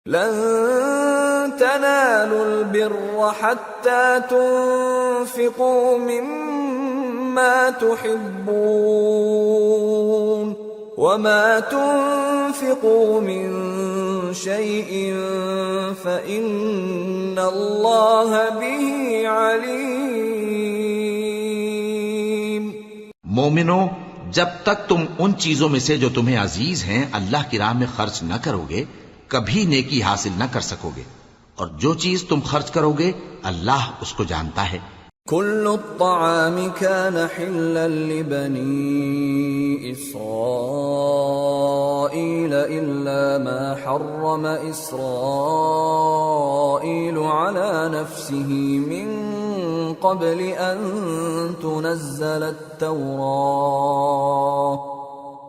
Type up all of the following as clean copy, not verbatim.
لن تنالوا البر حتى تنفقوا مما تحبون وما تنفقوا من شيء فإن الله به عليم۔ مومنو، جب تک تم ان چیزوں میں سے جو تمہیں عزیز ہیں اللہ کی راہ میں خرچ نہ کرو گے کبھی نیکی حاصل نہ کر سکو گے، اور جو چیز تم خرچ کرو گے اللہ اس کو جانتا ہے۔ كل الطعام كان حلا لبني إسرائيل إلا ما حرم إسرائيل على نفسه من قبل أن تنزل التوراة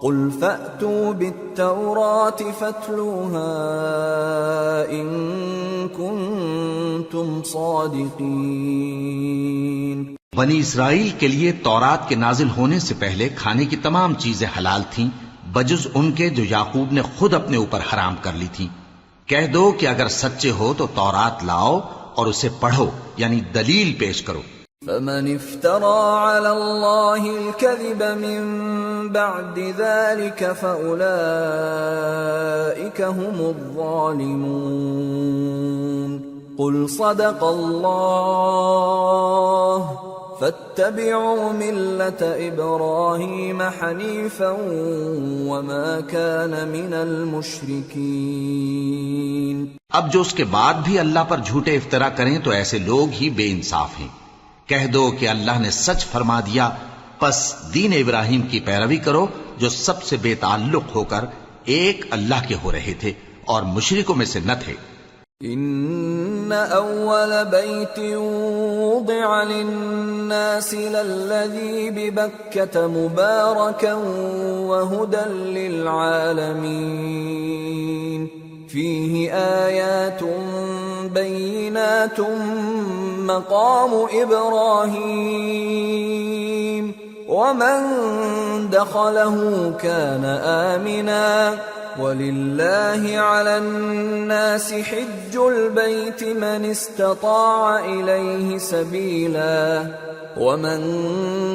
قل فأتوا بالتوراة فاتلوها إن كنتم صادقين۔ بنی اسرائیل کے لیے تورات کے نازل ہونے سے پہلے کھانے کی تمام چیزیں حلال تھیں بجز ان کے جو یعقوب نے خود اپنے اوپر حرام کر لی تھی۔ کہہ دو کہ اگر سچے ہو تو تورات لاؤ اور اسے پڑھو، یعنی دلیل پیش کرو۔ فمن افترى على الله الكذب من بعد ذلك فأولئك هم الظالمون۔ قل صدق الله فاتبعوا ملة إبراهيم حنيفا وما كان من المشركين۔ اب جو اس کے بعد بھی اللہ پر جھوٹے افطرا کریں تو ایسے لوگ ہی بے انصاف ہیں۔ کہہ دو کہ اللہ نے سچ فرما دیا، پس دین ابراہیم کی پیروی کرو جو سب سے بے تعلق ہو کر ایک اللہ کے ہو رہے تھے اور مشرکوں میں سے نہ تھے۔ ان اول بیت وضع للناس للذی ببکۃ مبارکا وہدی للعالمین فیہ آیات بینات مقام ابراہیم ومن دخلہ کان آمنا وَلِلَّهِ عَلَى النَّاسِ حِجُّ الْبَيْتِ مَنِ اسْتَطَاعَ إِلَيْهِ سَبِيلًا وَمَنْ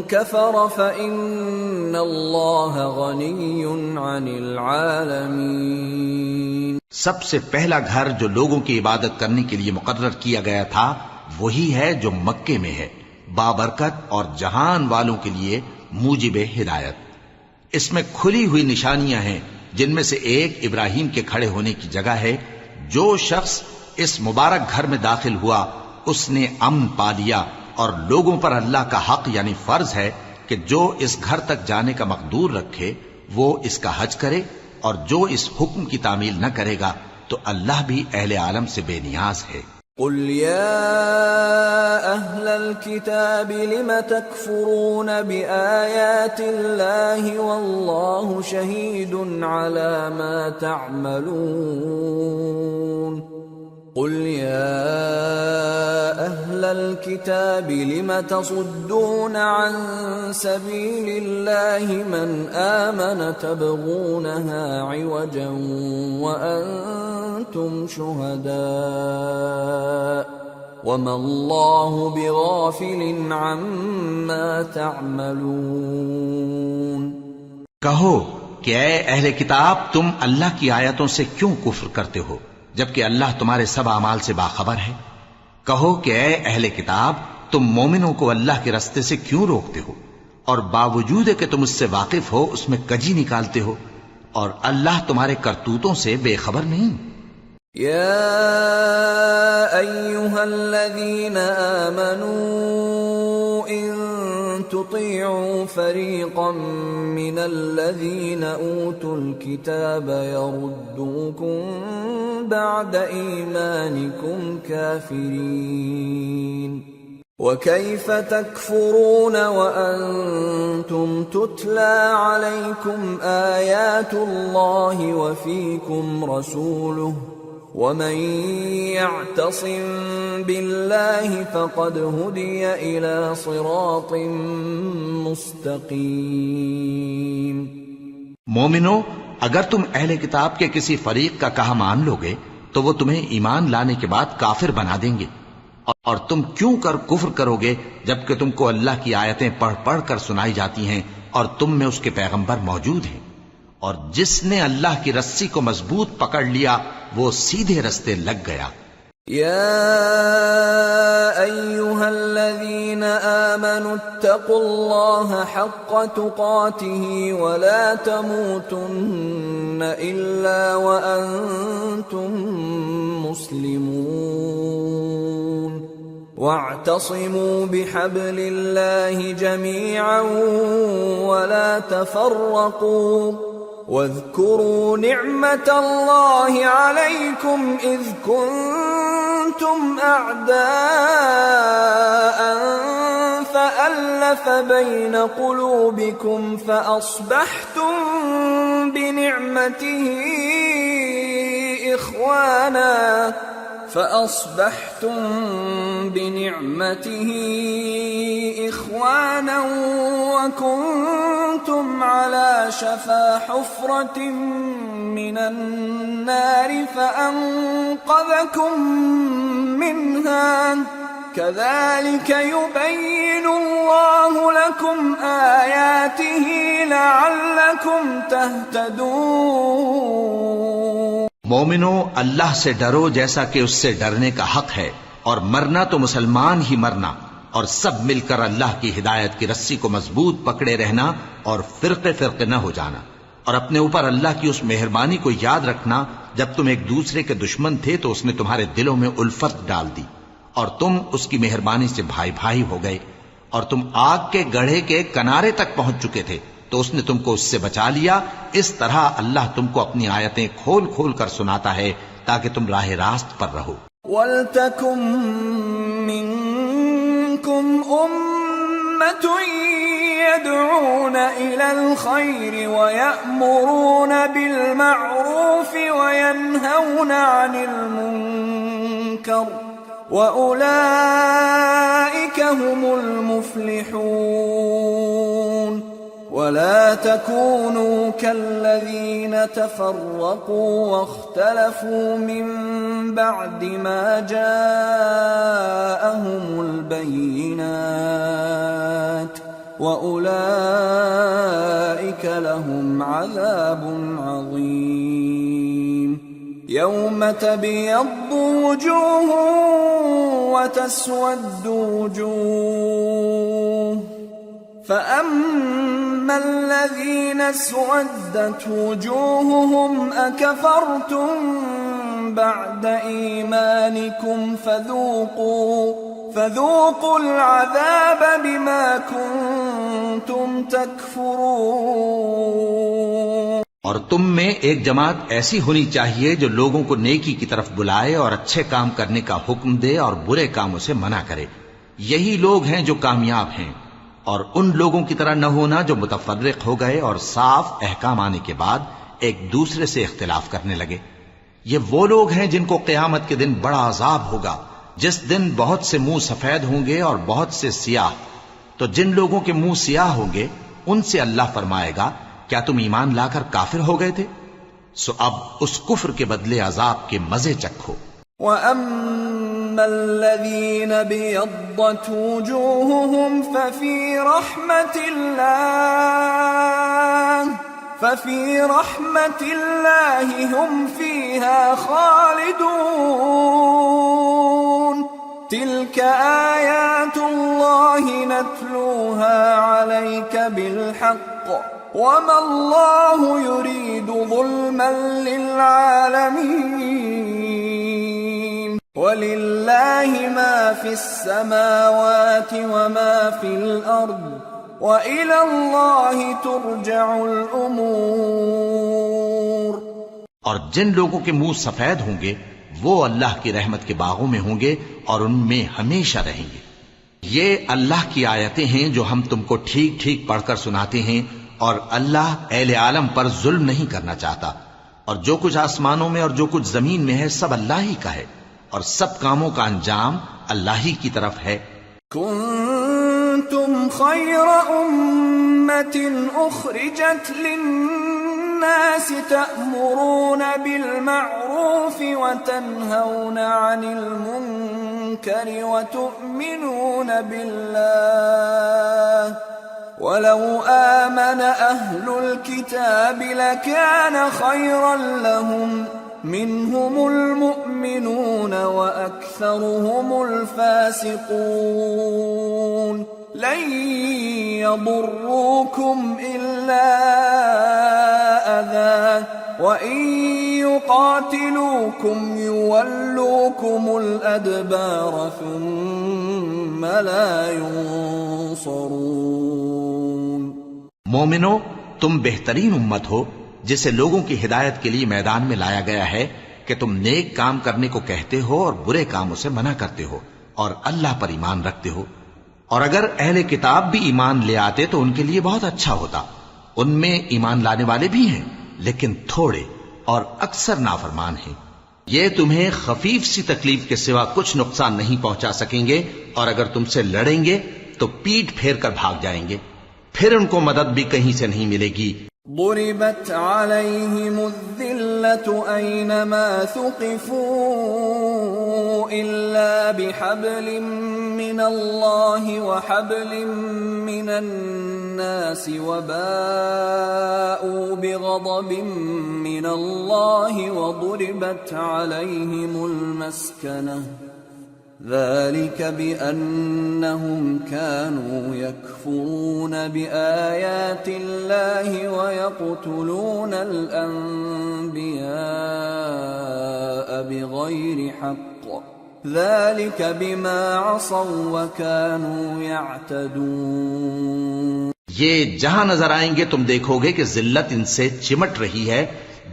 كَفَرَ فَإِنَّ اللَّهَ غَنِيٌّ عَنِ الْعَالَمِينَ۔ سب سے پہلا گھر جو لوگوں کی عبادت کرنے کے لیے مقرر کیا گیا تھا وہی ہے جو مکے میں ہے، بابرکت اور جہان والوں کے لیے موجب ہدایت۔ اس میں کھلی ہوئی نشانیاں ہیں جن میں سے ایک ابراہیم کے کھڑے ہونے کی جگہ ہے۔ جو شخص اس مبارک گھر میں داخل ہوا اس نے امن پا لیا، اور لوگوں پر اللہ کا حق یعنی فرض ہے کہ جو اس گھر تک جانے کا مقدور رکھے وہ اس کا حج کرے، اور جو اس حکم کی تعمیل نہ کرے گا تو اللہ بھی اہل عالم سے بے نیاز ہے۔ قل يا أهل الكتاب لم تكفرون بآيات الله والله شهيد على ما تعملون قل يا أهل الكتاب لم تصدون عن سبيل الله من آمن تبغونها عوجا وأنتم شهداء وما الله بغافل عما تعملون۔ کہو کہ اے اہل کتاب تم اللہ کی آیتوں سے کیوں کفر کرتے ہو جبکہ اللہ تمہارے سب اعمال سے باخبر ہے۔ کہو کہ اے اہل کتاب تم مومنوں کو اللہ کے رستے سے کیوں روکتے ہو، اور باوجود کہ تم اس سے واقف ہو اس میں کجی نکالتے ہو، اور اللہ تمہارے کرتوتوں سے بے خبر نہیں۔ یا ایھا الذین آمنوا ان تطیعوا فریقا من الذین اوتوا الکتاب یردوکم بعد ایمانکم کافرین وَكَيْفَ تَكْفُرُونَ وَأَنْتُمْ تُتْلَى عَلَيْكُمْ آيَاتُ اللَّهِ وَفِيكُمْ رَسُولُهُ وَمَنْ يَعْتَصِمْ بِاللَّهِ فَقَدْ هُدِيَ إِلَى صِرَاطٍ مُسْتَقِيمٍ۔ مومنو، اگر تم اہل کتاب کے کسی فریق کا کہا مان لو گے تو وہ تمہیں ایمان لانے کے بعد کافر بنا دیں گے، اور تم کیوں کر کفر کرو گے جبکہ تم کو اللہ کی آیتیں پڑھ پڑھ کر سنائی جاتی ہیں اور تم میں اس کے پیغمبر موجود ہیں؟ اور جس نے اللہ کی رسی کو مضبوط پکڑ لیا وہ سیدھے رستے لگ گیا۔ يا أيها الذين آمنوا اتقوا الله حق تقاته ولا تموتن إلا وأنتم مسلمون واعتصموا بحبل الله جميعا ولا تفرقوا واذكروا نعمة الله عليكم إذ كنتم أعداء فألف بين قلوبكم فأصبحتم بنعمته إخوانا وكنتم على شفا حفرة من النار فأنقذكم منها كذلك يبين الله لكم آياته لعلكم تهتدون۔ مومنو، اللہ سے ڈرو جیسا کہ اس سے ڈرنے کا حق ہے، اور مرنا تو مسلمان ہی مرنا، اور سب مل کر اللہ کی ہدایت کی رسی کو مضبوط پکڑے رہنا اور فرقے فرقے نہ ہو جانا، اور اپنے اوپر اللہ کی اس مہربانی کو یاد رکھنا جب تم ایک دوسرے کے دشمن تھے تو اس نے تمہارے دلوں میں الفت ڈال دی اور تم اس کی مہربانی سے بھائی بھائی ہو گئے، اور تم آگ کے گڑھے کے کنارے تک پہنچ چکے تھے تو اس نے تم کو اس سے بچا لیا۔ اس طرح اللہ تم کو اپنی آیتیں کھول کھول کر سناتا ہے تاکہ تم راہ راست پر رہو۔ وَلْتَكُن مِّنكُمْ أُمَّةٌ يَدْعُونَ إِلَى الْخَيْرِ وَيَأْمُرُونَ بِالْمَعْرُوفِ وَيَنْهَوْنَ عَنِ الْمُنكَرِ وَأُولَئِكَ هُمُ الْمُفْلِحُونَ۔ ولا تكونوا كالذين تفرقوا واختلفوا من بعد ما جاءهم البينات وأولئك لهم عذاب عظيم۔ يوم تبيض وجوه وتسود وجوه فأما الذين اسودت وجوههم أكفرتم بعد إيمانكم فذوقوا العذاب بما كنتم تكفرون۔ اور تم میں ایک جماعت ایسی ہونی چاہیے جو لوگوں کو نیکی کی طرف بلائے اور اچھے کام کرنے کا حکم دے اور برے کاموں سے منع کرے، یہی لوگ ہیں جو کامیاب ہیں۔ اور ان لوگوں کی طرح نہ ہونا جو متفرق ہو گئے اور صاف احکام آنے کے بعد ایک دوسرے سے اختلاف کرنے لگے۔ یہ وہ لوگ ہیں جن کو قیامت کے دن بڑا عذاب ہوگا، جس دن بہت سے منہ سفید ہوں گے اور بہت سے سیاہ۔ تو جن لوگوں کے منہ سیاہ ہوں گے ان سے اللہ فرمائے گا، کیا تم ایمان لا کر کافر ہو گئے تھے؟ سو اب اس کفر کے بدلے عذاب کے مزے چکھو۔ وَأَمَّا الَّذِينَ بِيَضَّتْ وُجُوهُهُمْ فَفِي رَحْمَةِ اللَّهِ هُمْ فِيهَا خَالِدُونَ۔ تِلْكَ آيَاتُ اللَّهِ نَتْلُوهَا عَلَيْكَ بِالْحَقِّ وَمَا اللَّهُ يُرِيدُ ظُلْمًا لِّلْعَالَمِينَ۔ وَلِلَّهِ مَا فِي السَّمَاوَاتِ وَمَا فِي الْأَرْضِ وَإِلَى اللَّهِ تُرْجَعُ الْأُمُورُ۔ اور جن لوگوں کے منہ سفید ہوں گے وہ اللہ کی رحمت کے باغوں میں ہوں گے اور ان میں ہمیشہ رہیں گے۔ یہ اللہ کی آیتیں ہیں جو ہم تم کو ٹھیک ٹھیک پڑھ کر سناتے ہیں، اور اللہ اہل عالم پر ظلم نہیں کرنا چاہتا، اور جو کچھ آسمانوں میں اور جو کچھ زمین میں ہے سب اللہ ہی کا ہے، اور سب کاموں کا انجام اللہ ہی کی طرف ہے۔ کنتم خیر امت اخرجت للناس الناس تأمرون بالمعروف وتنهون عن المنكر وتؤمنون بالله ولو آمن أهل الكتاب لكان خيرا لهم منهم المؤمنون وأكثرهم الفاسقون لن يضروكم إلا أذى وإن يقاتلوكم يولوكم الأدبار ثم لا ينصرون. مومنو، تم بہترین امت ہو جسے لوگوں کی ہدایت کے لیے میدان میں لایا گیا ہے کہ تم نیک کام کرنے کو کہتے ہو اور برے کاموں سے منع کرتے ہو اور اللہ پر ایمان رکھتے ہو. اور اگر اہل کتاب بھی ایمان لے آتے تو ان کے لیے بہت اچھا ہوتا. ان میں ایمان لانے والے بھی ہیں لیکن تھوڑے اور اکثر نافرمان ہیں. یہ تمہیں خفیف سی تکلیف کے سوا کچھ نقصان نہیں پہنچا سکیں گے، اور اگر تم سے لڑیں گے تو پیٹ پھیر کر بھاگ جائیں گے، پھر ان کو مدد بھی کہیں سے نہیں ملے گی. ضربت عليهم الذلة أينما ثقفوا إلا بحبل من الله وحبل من الناس وباءوا بغضب من الله وضربت عليهم المسكنة ذلك بأنهم كانوا يكفرون بآيات الله ويقتلون الأنبياء بغير حق ذلك بما عصوا وكانوا يعتدون. یہ جہاں نظر آئیں گے تم دیکھو گے کہ ذلت ان سے چمٹ رہی ہے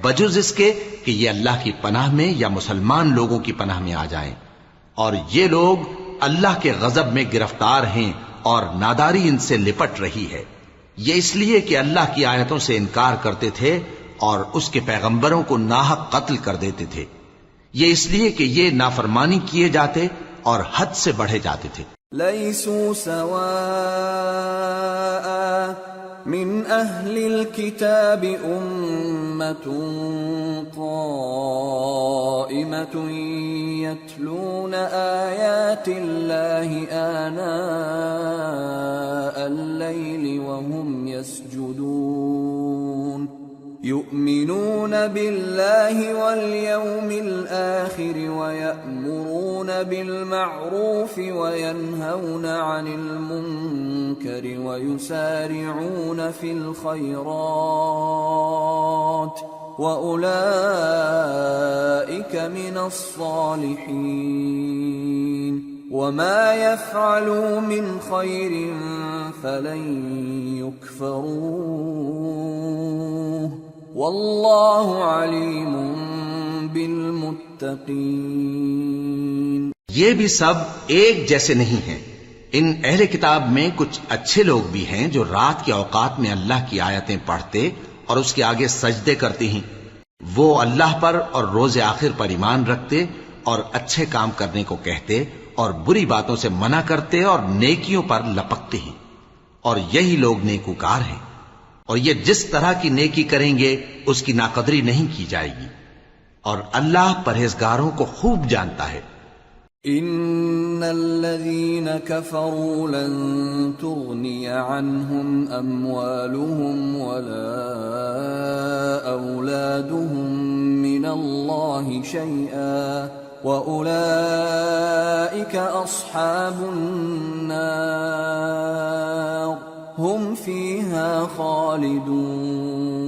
بجز اس کے کہ یہ اللہ کی پناہ میں یا مسلمان لوگوں کی پناہ میں آ جائیں. اور یہ لوگ اللہ کے غضب میں گرفتار ہیں اور ناداری ان سے لپٹ رہی ہے. یہ اس لیے کہ اللہ کی آیتوں سے انکار کرتے تھے اور اس کے پیغمبروں کو ناحق قتل کر دیتے تھے. یہ اس لیے کہ یہ نافرمانی کیے جاتے اور حد سے بڑھے جاتے تھے. لیسوا سواء من اہل الكتاب امة قائمة يتلون آیات اللہ آناء الليل وهم يسجدون يؤمنون بالله واليوم الآخر ويأمرون بالمعروف وينهون عن المنكر ويسارعون في الخيرات وأولئك من الصالحين وما يفعلوا من خير فلن يكفروه واللہ علیم بالمتقین. یہ بھی سب ایک جیسے نہیں ہیں. ان اہل کتاب میں کچھ اچھے لوگ بھی ہیں جو رات کے اوقات میں اللہ کی آیتیں پڑھتے اور اس کے آگے سجدے کرتے ہیں. وہ اللہ پر اور روز آخر پر ایمان رکھتے اور اچھے کام کرنے کو کہتے اور بری باتوں سے منع کرتے اور نیکیوں پر لپکتے ہیں، اور یہی لوگ نیکوکار ہیں. اور یہ جس طرح کی نیکی کریں گے اس کی ناقدری نہیں کی جائے گی، اور اللہ پرہیزگاروں کو خوب جانتا ہے. ان الذين كفروا لن تغني عنهم اموالهم ولا اولادهم من الله شيئا واولئك اصحاب النار هم فيها خالدون.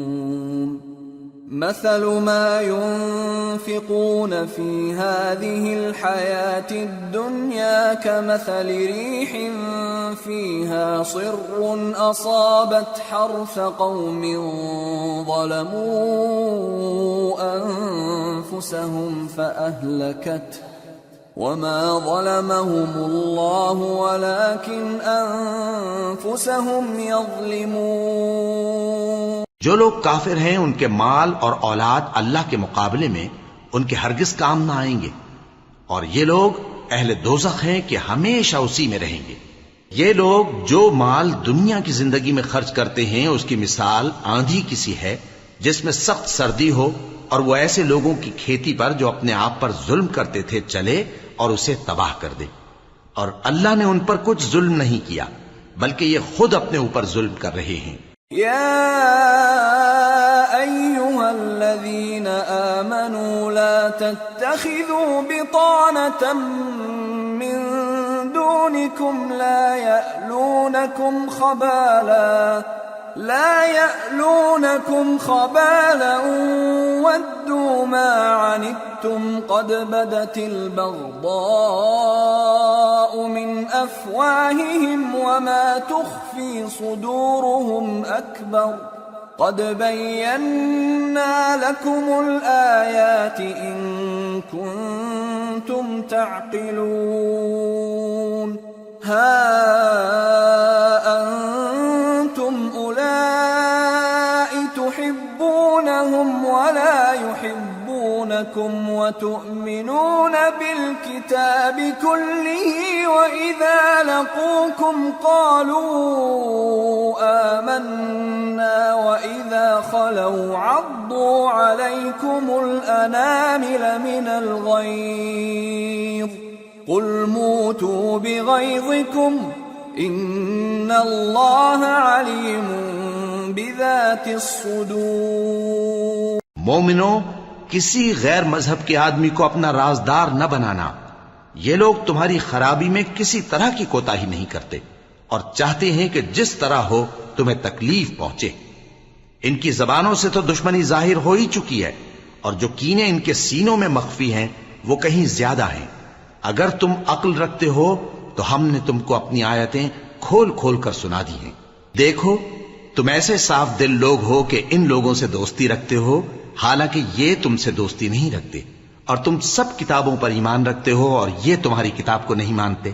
مثل ما ينفقون في هذه الحياة الدنيا كمثل ريح فيها صر أصابت حرث قوم ظلموا أنفسهم فأهلكته وما ظلمهم الله ولكن أنفسهم يظلمون. جو لوگ کافر ہیں ان کے مال اور اولاد اللہ کے مقابلے میں ان کے ہرگز کام نہ آئیں گے، اور یہ لوگ اہل دوزخ ہیں کہ ہمیشہ اسی میں رہیں گے. یہ لوگ جو مال دنیا کی زندگی میں خرچ کرتے ہیں اس کی مثال آندھی کی سی ہے جس میں سخت سردی ہو، اور وہ ایسے لوگوں کی کھیتی پر جو اپنے آپ پر ظلم کرتے تھے چلے اور اسے تباہ کر دے۔ اور اللہ نے ان پر کچھ ظلم نہیں کیا، بلکہ یہ خود اپنے اوپر ظلم کر رہے ہیں۔ يا أيها الذين آمنوا لا تتخذوا بطانة من دونكم لا يألونكم خبالا ودوا ما عنتم قد بدت البغضاء من أفواههم وما تخفي صدورهم أكبر قد بينا لكم الآيات إن كنتم تعقلون ها أنتم أولئك تحبونهم ولا يحبونكم وتؤمنون بالكتاب كله وإذا لقوكم قالوا آمنا وإذا خلوا عضوا عليكم الأنامل من الغيظ قل موتوا بغيظكم إن الله عليم بذات الصدور۔ مومنو، کسی غیر مذہب کے آدمی کو اپنا رازدار نہ بنانا۔ یہ لوگ تمہاری خرابی میں کسی طرح کی کوتاہی نہیں کرتے اور چاہتے ہیں کہ جس طرح ہو تمہیں تکلیف پہنچے۔ ان کی زبانوں سے تو دشمنی ظاہر ہو ہی چکی ہے، اور جو کینے ان کے سینوں میں مخفی ہیں وہ کہیں زیادہ ہیں۔ اگر تم عقل رکھتے ہو تو ہم نے تم کو اپنی آیتیں کھول کھول کر سنا دی ہیں۔ دیکھو، تم ایسے صاف دل لوگ ہو کہ ان لوگوں سے دوستی رکھتے ہو، حالانکہ یہ تم سے دوستی نہیں رکھتے، اور تم سب کتابوں پر ایمان رکھتے ہو اور یہ تمہاری کتاب کو نہیں مانتے،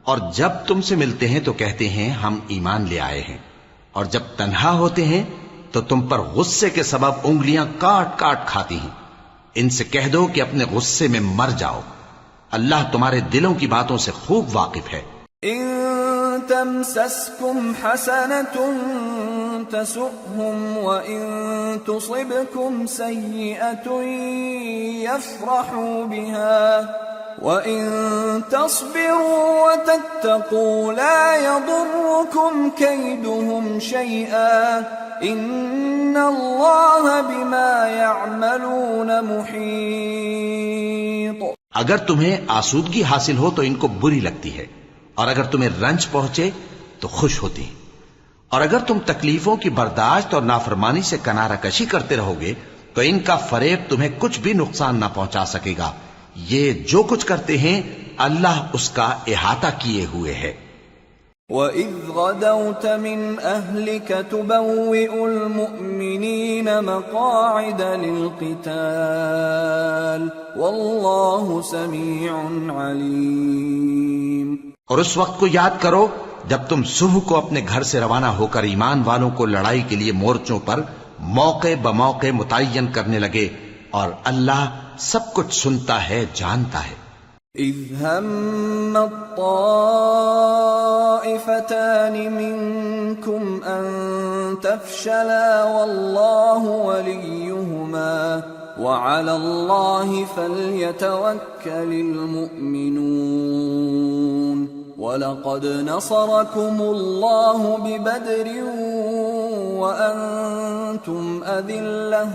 اور جب تم سے ملتے ہیں تو کہتے ہیں ہم ایمان لے آئے ہیں، اور جب تنہا ہوتے ہیں تو تم پر غصے کے سبب انگلیاں کاٹ کاٹ کھاتی ہیں۔ ان سے کہہ دو کہ اپنے غصے میں مر جاؤ، اللہ تمہارے دلوں کی باتوں سے خوب واقف ہے۔ إن تمسسكم حسنة تسؤهم وإن تصبكم سيئة يفرحوا بها وإن تصبروا وتتقوا لا يضركم كيدهم شيئا إن الله بما يعملون محيط۔ اگر تمہیں آسودگی حاصل ہو تو ان کو بری لگتی ہے، اور اگر تمہیں رنج پہنچے تو خوش ہوتی ہیں، اور اگر تم تکلیفوں کی برداشت اور نافرمانی سے کنارہ کشی کرتے رہو گے تو ان کا فریب تمہیں کچھ بھی نقصان نہ پہنچا سکے گا۔ یہ جو کچھ کرتے ہیں اللہ اس کا احاطہ کیے ہوئے ہے۔ وَإِذْ غَدَوْتَ مِنْ أَهْلِكَ تُبَوِّئُ الْمُؤْمِنِينَ مَقَاعِدَ لِلْقِتَالِ وَاللَّهُ سَمِيعٌ عَلِيمٌ۔ اور اس وقت کو یاد کرو جب تم صبح کو اپنے گھر سے روانہ ہو کر ایمان والوں کو لڑائی کے لیے مورچوں پر موقع بموقع متعین کرنے لگے، اور اللہ سب کچھ سنتا ہے، جانتا ہے۔ إِذْ هَمَّ الطَّائِفَتَانِ مِنْكُمْ أَنْ تَفْشَلَا وَاللَّهُ وَلِيُّهُمَا وَعَلَى اللَّهِ فَلْيَتَوَكَّلِ الْمُؤْمِنُونَ وَلَقَدْ نَصَرَكُمُ اللَّهُ بِبَدْرٍ وَأَنْتُمْ أَذِلَّةٌ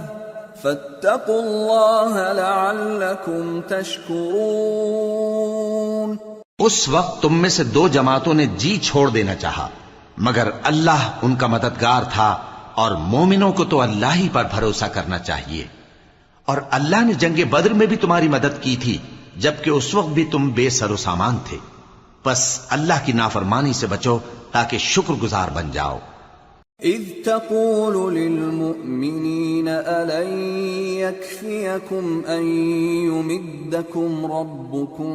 فَاتَّقُوا اللَّهَ لَعَلَّكُمْ تَشْكُرُونَ۔ اس وقت تم میں سے دو جماعتوں نے جی چھوڑ دینا چاہا، مگر اللہ ان کا مددگار تھا، اور مومنوں کو تو اللہ ہی پر بھروسہ کرنا چاہیے۔ اور اللہ نے جنگ بدر میں بھی تمہاری مدد کی تھی، جبکہ اس وقت بھی تم بے سر و سامان تھے۔ بس اللہ کی نافرمانی سے بچو تاکہ شکر گزار بن جاؤ۔ إِذْ تَقُولُ لِلْمُؤْمِنِينَ أَلَنْ يَكْفِيَكُمْ أَنْ يُمِدَّكُمْ رَبُّكُمْ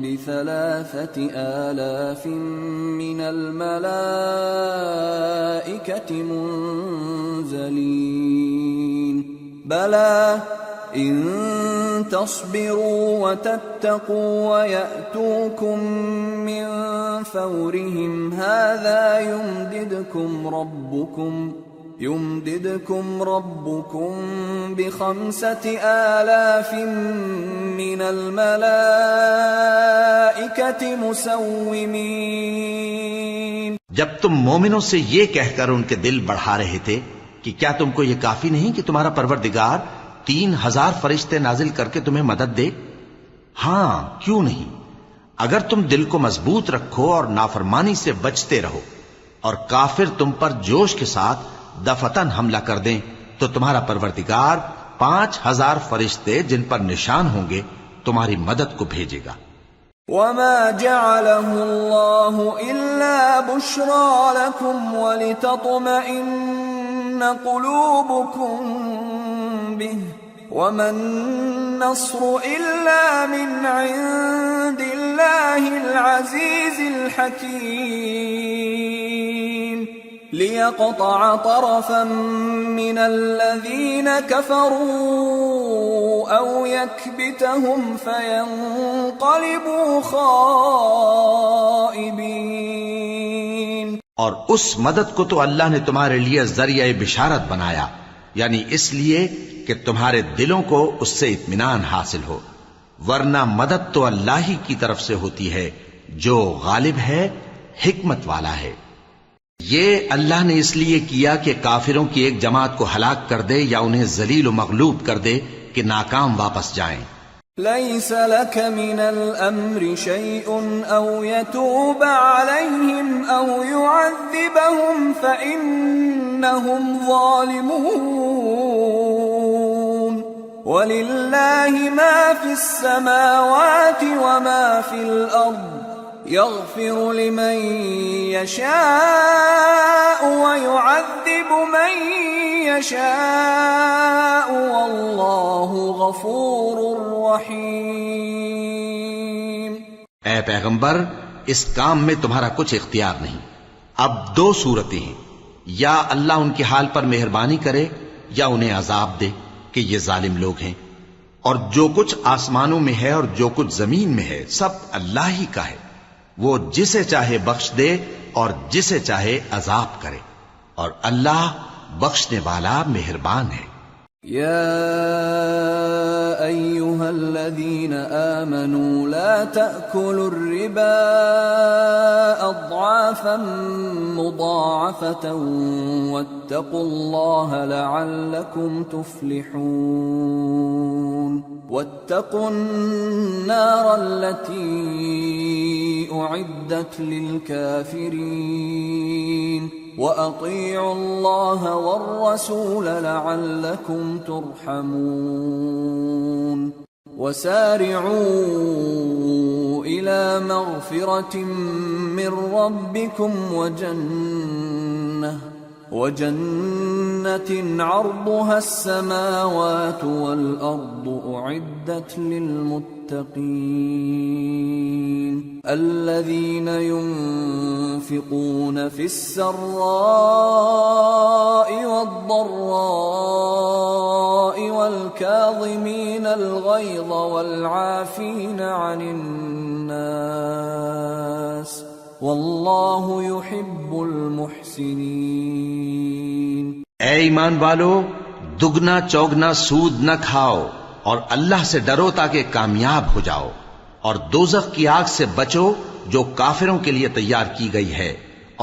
ب3,000 مِّنَ الْمَلَائِكَةِ مُنْزَلِينَ بَلَى إِن تَصْبِرُوا وَتَتَّقُوا وَيَأْتُوكُم مِّن فَوْرِهِمْ هَٰذَا يُمْدِدْكُمْ رَبُّكُم يمددكم ربكم ب5,000 من الملائكة مسومين۔ جب تم مومنوں سے یہ کہہ کر ان کے دل بڑھا رہے تھے کہ کیا تم کو یہ کافی نہیں کہ تمہارا پروردگار 3,000 فرشتے نازل کر کے تمہیں مدد دے؟ ہاں، کیوں نہیں؟ اگر تم دل کو مضبوط رکھو اور نافرمانی سے بچتے رہو اور کافر تم پر جوش کے ساتھ دفتن حملہ کر دیں تو تمہارا پروردگار 5,000 فرشتے جن پر نشان ہوں گے تمہاری مدد کو بھیجے گا۔ وما جعله الله إلا بشرى لكم ولتطمئن قلوبكم به وما النصر إلا من عند الله العزيز الحكيم ليقطع طرفا من الذين كفروا أو يكبتهم فينقلبوا خائبين۔ اور اس مدد کو تو اللہ نے تمہارے لیے ذریعہ بشارت بنایا، یعنی اس لیے کہ تمہارے دلوں کو اس سے اطمینان حاصل ہو، ورنہ مدد تو اللہ ہی کی طرف سے ہوتی ہے جو غالب ہے، حکمت والا ہے۔ یہ اللہ نے اس لیے کیا کہ کافروں کی ایک جماعت کو ہلاک کر دے یا انہیں ذلیل و مغلوب کر دے کہ ناکام واپس جائیں۔ ليس لك من الأمر شيء أو يتوب عليهم أو يعذبهم فإنهم ظالمون ولله ما في السماوات وما في الأرض يغفر لمن يشاء ويعذب من يشاء والله غفور رحيم۔ اے پیغمبر، اس کام میں تمہارا کچھ اختیار نہیں۔ اب 2 صورتیں ہیں، یا اللہ ان کے حال پر مہربانی کرے یا انہیں عذاب دے کہ یہ ظالم لوگ ہیں، اور جو کچھ آسمانوں میں ہے اور جو کچھ زمین میں ہے سب اللہ ہی کا ہے، وہ جسے چاہے بخش دے اور جسے چاہے عذاب کرے، اور اللہ بخشنے والا مہربان ہے۔ يا أيها الذين آمنوا لا تأكلوا الربا أضعافا مضاعفة واتقوا الله لعلكم تفلحون واتقوا النار التي أعدت للكافرين وأطيعوا الله والرسول لعلكم ترحمون وسارعوا إلى مغفرة من ربكم وجنة عرضها السماوات والأرض أعدت للمتقين الذين ينفقون في السراء والضراء والكاظمين الغيظ والعافين عن الناس واللہ يحب المحسنین۔ اے ایمان والو، دگنا چوگنا سود نہ کھاؤ اور اللہ سے ڈرو تاکہ کامیاب ہو جاؤ، اور دوزخ کی آگ سے بچو جو کافروں کے لیے تیار کی گئی ہے،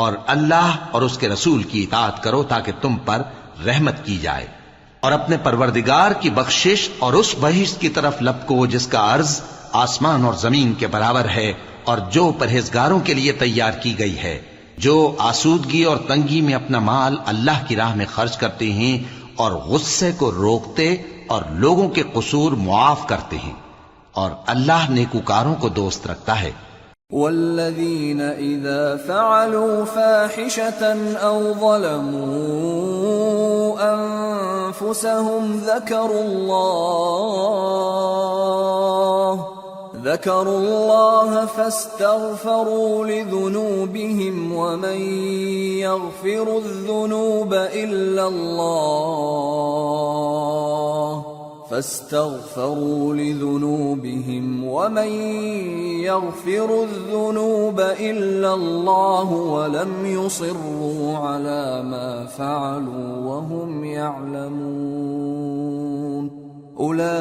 اور اللہ اور اس کے رسول کی اطاعت کرو تاکہ تم پر رحمت کی جائے، اور اپنے پروردگار کی بخشش اور اس بہشت کی طرف لپکو جس کا عرض آسمان اور زمین کے برابر ہے، اور جو پرہیزگاروں کے لیے تیار کی گئی ہے، جو آسودگی اور تنگی میں اپنا مال اللہ کی راہ میں خرچ کرتے ہیں اور غصے کو روکتے اور لوگوں کے قصور معاف کرتے ہیں، اور اللہ نیکوکاروں کو دوست رکھتا ہے۔ والذین اذا فعلوا فاحشة او ظلموا انفسهم ذكروا الله فاستغفروا لذنوبهم ومن يغفر الذنوب إلا الله فاستغفروا لذنوبهم ومن يغفر الذنوب إلا الله ولم يصروا على ما فعلوا وهم يعلمون أولئك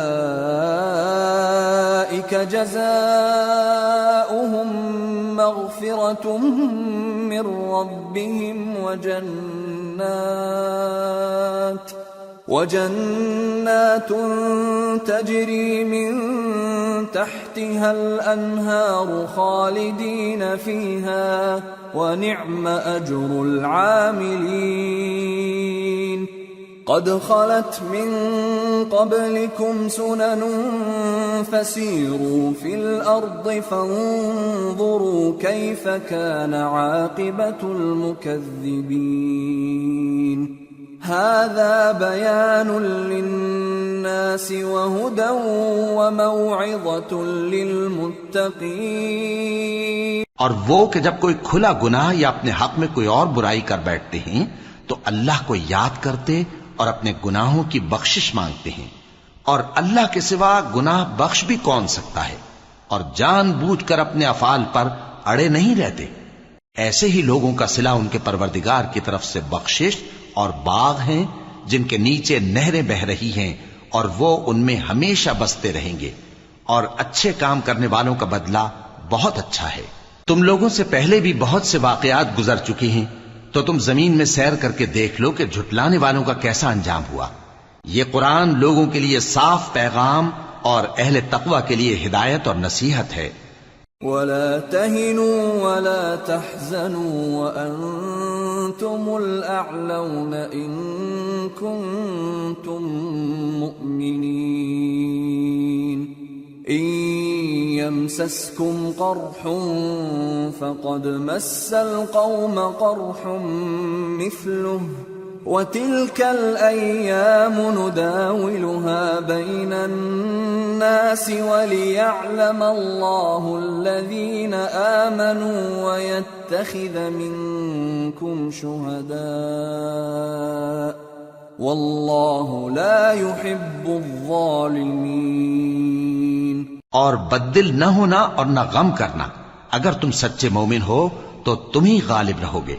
جزاؤهم مغفرة من ربهم وجنات تجري من تحتها الأنهار خالدين فيها ونعم أجر العاملين قد خلت من قبلكم سنن فسيروا في الأرض فانظروا كيف كان عاقبة المكذبين هذا بيان للناس وهدى وموعظة للمتقين. اور وہ کہ جب کوئی کھلا گناہ یا اپنے حق میں کوئی اور برائی کر بیٹھتے ہیں تو اللہ کو یاد کرتے اور اپنے گناہوں کی بخشش مانگتے ہیں، اور اللہ کے سوا گناہ بخش بھی کون سکتا ہے، اور جان بوجھ کر اپنے افعال پر اڑے نہیں رہتے. ایسے ہی لوگوں کا صلہ ان کے پروردگار کی طرف سے بخشش اور باغ ہیں جن کے نیچے نہریں بہ رہی ہیں اور وہ ان میں ہمیشہ بستے رہیں گے، اور اچھے کام کرنے والوں کا بدلہ بہت اچھا ہے. تم لوگوں سے پہلے بھی بہت سے واقعات گزر چکے ہیں، تو تم زمین میں سیر کر کے دیکھ لو کہ جھٹلانے والوں کا کیسا انجام ہوا. یہ قرآن لوگوں کے لیے صاف پیغام اور اہل تقوی کے لیے ہدایت اور نصیحت ہے. وَلَا تَهِنُوا وَلَا تَحْزَنُوا وَأَنْتُمُ الْأَعْلَوْنَ إِن كُنتُم مُّؤْمِنِينَ إِن يَمْسَسْكُمْ قَرْحٌ فَقَدْ مَسَّ الْقَوْمَ قَرْحٌ مِثْلُهُ وَتِلْكَ الْأَيَّامُ نُدَاوِلُهَا بَيْنَ النَّاسِ وَلِيَعْلَمَ اللَّهُ الَّذِينَ آمَنُوا وَيَتَّخِذَ مِنكُمْ شُهَدَاءَ وَاللَّهُ لَا يُحِبُّ الظَّالِمِينَ. اور بددل نہ ہونا اور نہ غم کرنا. اگر تم سچے مومن ہو تو تم ہی غالب رہو گے.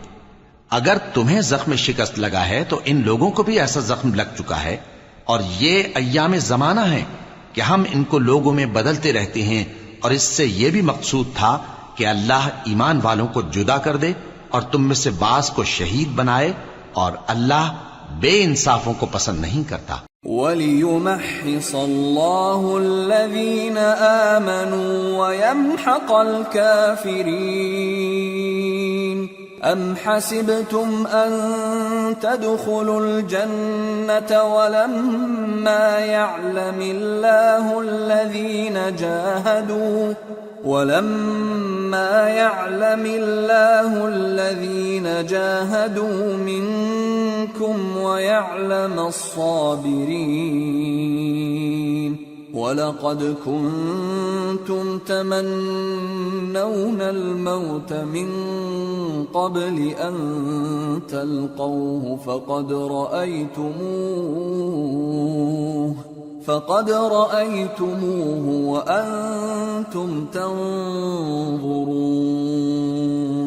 اگر تمہیں زخم شکست لگا ہے تو ان لوگوں کو بھی ایسا زخم لگ چکا ہے، اور یہ ایام زمانہ ہیں کہ ہم ان کو لوگوں میں بدلتے رہتے ہیں. اور اس سے یہ بھی مقصود تھا کہ اللہ ایمان والوں کو جدا کر دے اور تم میں سے بعض کو شہید بنائے، اور اللہ بے انصافوں کو پسند نہیں کرتا. وَلِيُمَحِّصَ اللَّهُ الَّذِينَ آمَنُوا وَيَمْحَقَ الْكَافِرِينَ. أَمْ حَسِبْتُمْ أَن تَدْخُلُوا الْجَنَّةَ وَلَمَّا يَعْلَمِ اللَّهُ الَّذِينَ جَاهَدُوا مِنكُمْ وَيَعْلَمَ الصَّابِرِينَ. وَلَقَدْ كُنتُمْ تَمَنَّوْنَ الْمَوْتَ مِنْ قَبْلِ أَنْ تَلْقَوْهُ فَقَدْ رَأَيْتُمُوهُ وَأَنْتُمْ تَنْظُرُونَ.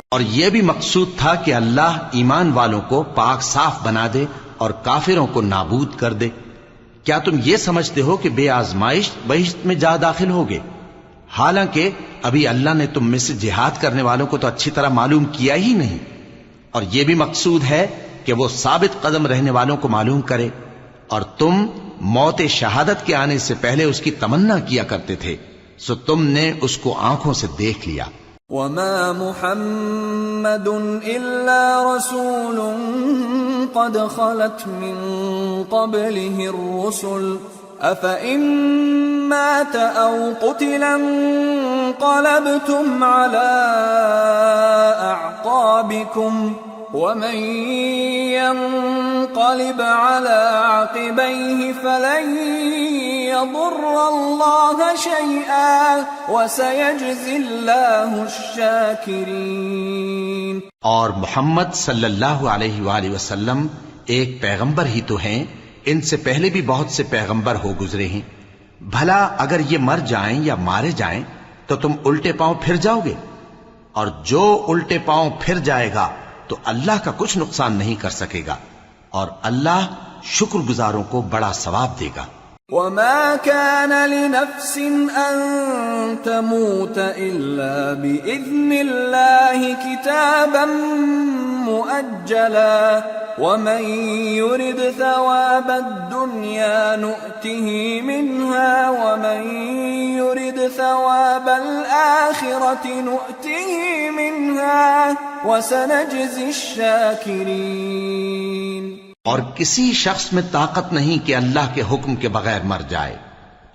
اور یہ بھی مقصود تھا کہ اللہ ایمان والوں کو پاک صاف بنا دے اور کافروں کو نابود کر دے. کیا تم یہ سمجھتے ہو کہ بے آزمائش بہشت میں جا داخل ہوگے؟ حالانکہ ابھی اللہ نے تم میں سے جہاد کرنے والوں کو تو اچھی طرح معلوم کیا ہی نہیں. اور یہ بھی مقصود ہے کہ وہ ثابت قدم رہنے والوں کو معلوم کرے. اور تم موت شہادت کے آنے سے پہلے اس کی تمنا کیا کرتے تھے، سو تم نے اس کو آنکھوں سے دیکھ لیا. وَمَا مُحَمَّدٌ إِلَّا رَسُولٌ قَدْ خَلَتْ مِن قَبْلِهِ الرُّسُلُ أَفَإِن مَّاتَ أَوْ قُتِلَ انقَلَبْتُمْ عَلَىٰ أَعْقَابِكُمْ وَمَن يَنقَلِبْ عَلَىٰ عَقِبَيْهِ فَلَن يَضُرَّ اللَّهَ شَيْئًا وَسَيَجْزِي اللَّهُ الشَّاكِرِينَ. اور محمد صلی اللہ علیہ وآلہ وسلم ایک پیغمبر ہی تو ہیں ان سے پہلے بھی بہت سے پیغمبر ہو گزرے ہیں، بھلا اگر یہ مر جائیں یا مارے جائیں تو تم الٹے پاؤں پھر جاؤ گے؟ اور جو الٹے پاؤں پھر جائے گا تو اللہ کا کچھ نقصان نہیں کر سکے گا، اور اللہ شکر گزاروں کو بڑا ثواب دے گا۔ وما كان لنفس أن تموت إلا بإذن الله كتابا مؤجلا ومن يرد ثواب الدنيا نؤته منها ومن يرد ثواب الآخرة نؤته منها وسنجزي الشاكرين۔ اور کسی شخص میں طاقت نہیں کہ اللہ کے حکم کے بغیر مر جائے،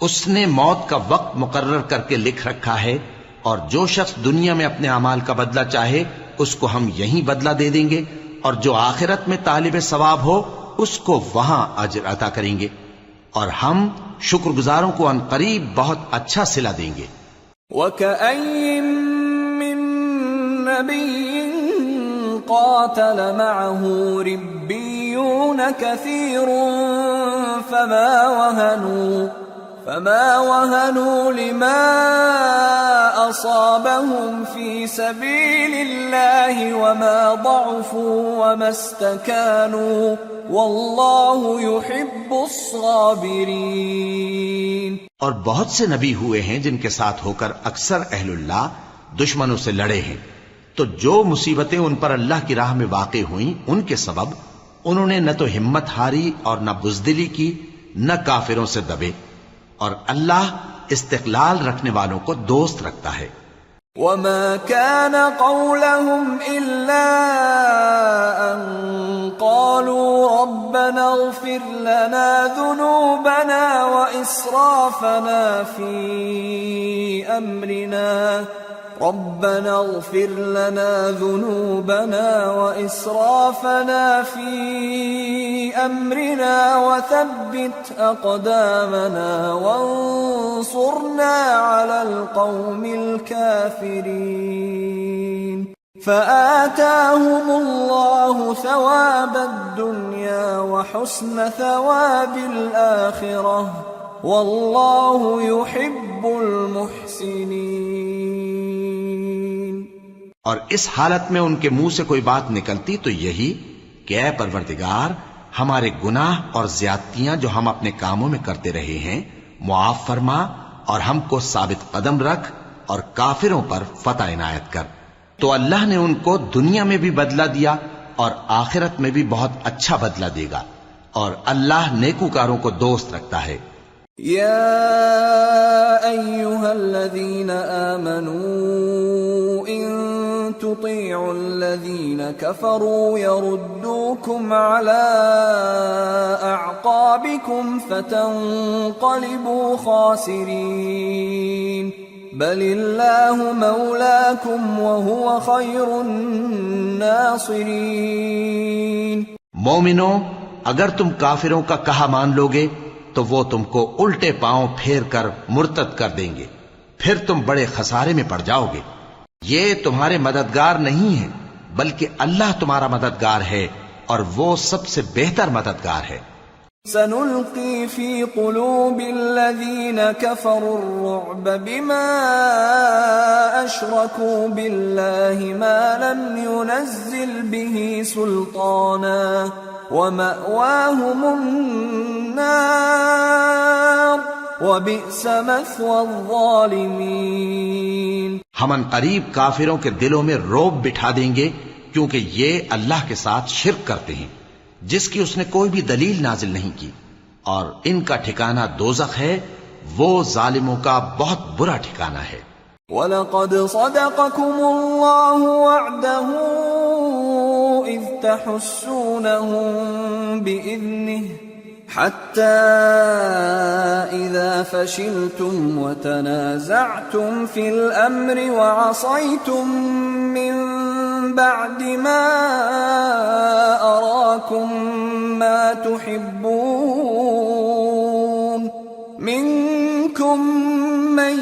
اس نے موت کا وقت مقرر کر کے لکھ رکھا ہے، اور جو شخص دنیا میں اپنے اعمال کا بدلہ چاہے اس کو ہم یہیں بدلہ دے دیں گے، اور جو آخرت میں طالب ثواب ہو اس کو وہاں اجر عطا کریں گے، اور ہم شکر گزاروں کو ان قریب بہت اچھا صلہ دیں گے۔ وَكَأَيٍّ مِّن نَّبِيٍّ قاتل معه ربيون كثير فما وهنوا لما أصابهم في سبيل الله وما ضعفوا وما استكانوا والله يحب الصابرين۔ اور بہت سے نبی ہوئے ہیں جن کے ساتھ ہو کر اکثر اہل اللہ دشمنوں سے لڑے ہیں، تو جو مصیبتیں ان پر اللہ کی راہ میں واقع ہوئیں ان کے سبب انہوں نے نہ تو ہمت ہاری اور نہ بزدلی کی، نہ کافروں سے دبے، اور اللہ استقلال رکھنے والوں کو دوست رکھتا ہے۔ وما كان قولهم إلا أن قالوا ربنا اغفر لنا ذنوبنا وإسرافنا في أمرنا ربنا اغفر لنا ذنوبنا وإسرافنا في أمرنا وثبت أقدامنا وانصرنا على القوم الكافرين فآتاهم الله ثواب الدنيا وحسن ثواب الآخرة والله يحب المحسنين۔ اور اس حالت میں ان کے منہ سے کوئی بات نکلتی تو یہی کہ اے پروردگار، ہمارے گناہ اور زیادتیاں جو ہم اپنے کاموں میں کرتے رہے ہیں معاف فرما، اور ہم کو ثابت قدم رکھ، اور کافروں پر فتح عنایت کر۔ تو اللہ نے ان کو دنیا میں بھی بدلہ دیا اور آخرت میں بھی بہت اچھا بدلہ دے گا، اور اللہ نیکوکاروں کو دوست رکھتا ہے۔ يا أيها الذين آمنوا إن تطيعوا الذين كفروا يردوكم على أعقابكم فتنقلبوا خاسرين بل الله مولاكم وهو خير الناصرين۔ مومنو، اگر تم کافروں کا کہا مان لوگے تو وہ تم کو الٹے پاؤں پھیر کر مرتد کر دیں گے، پھر تم بڑے خسارے میں پڑ جاؤ گے۔ یہ تمہارے مددگار نہیں ہیں بلکہ اللہ تمہارا مددگار ہے، اور وہ سب سے بہتر مددگار ہے۔ سنلقي في قلوب الذين كفروا الرعب بما أشركوا بالله ما لم ينزل به سلطانا ومأواهم النار وبئس مثوى الظالمين۔ ہم ان قریب کافروں کے دلوں میں رعب بٹھا دیں گے، کیونکہ یہ اللہ کے ساتھ شرک کرتے ہیں جس کی اس نے کوئی بھی دلیل نازل نہیں کی، اور ان کا ٹھکانہ دوزخ ہے، وہ ظالموں کا بہت برا ٹھکانہ ہے۔ وَلَقَدْ صَدَقَكُمُ اللَّهُ وَعْدَهُ إِذْ تَحُسُّونَهُم بِإِذْنِهِ حَتَّى إِذَا فَشِلْتُمْ وَتَنَازَعْتُمْ فِي الْأَمْرِ وَعَصَيْتُمْ مِنْ بعد ما أراكم ما تحبون منكم من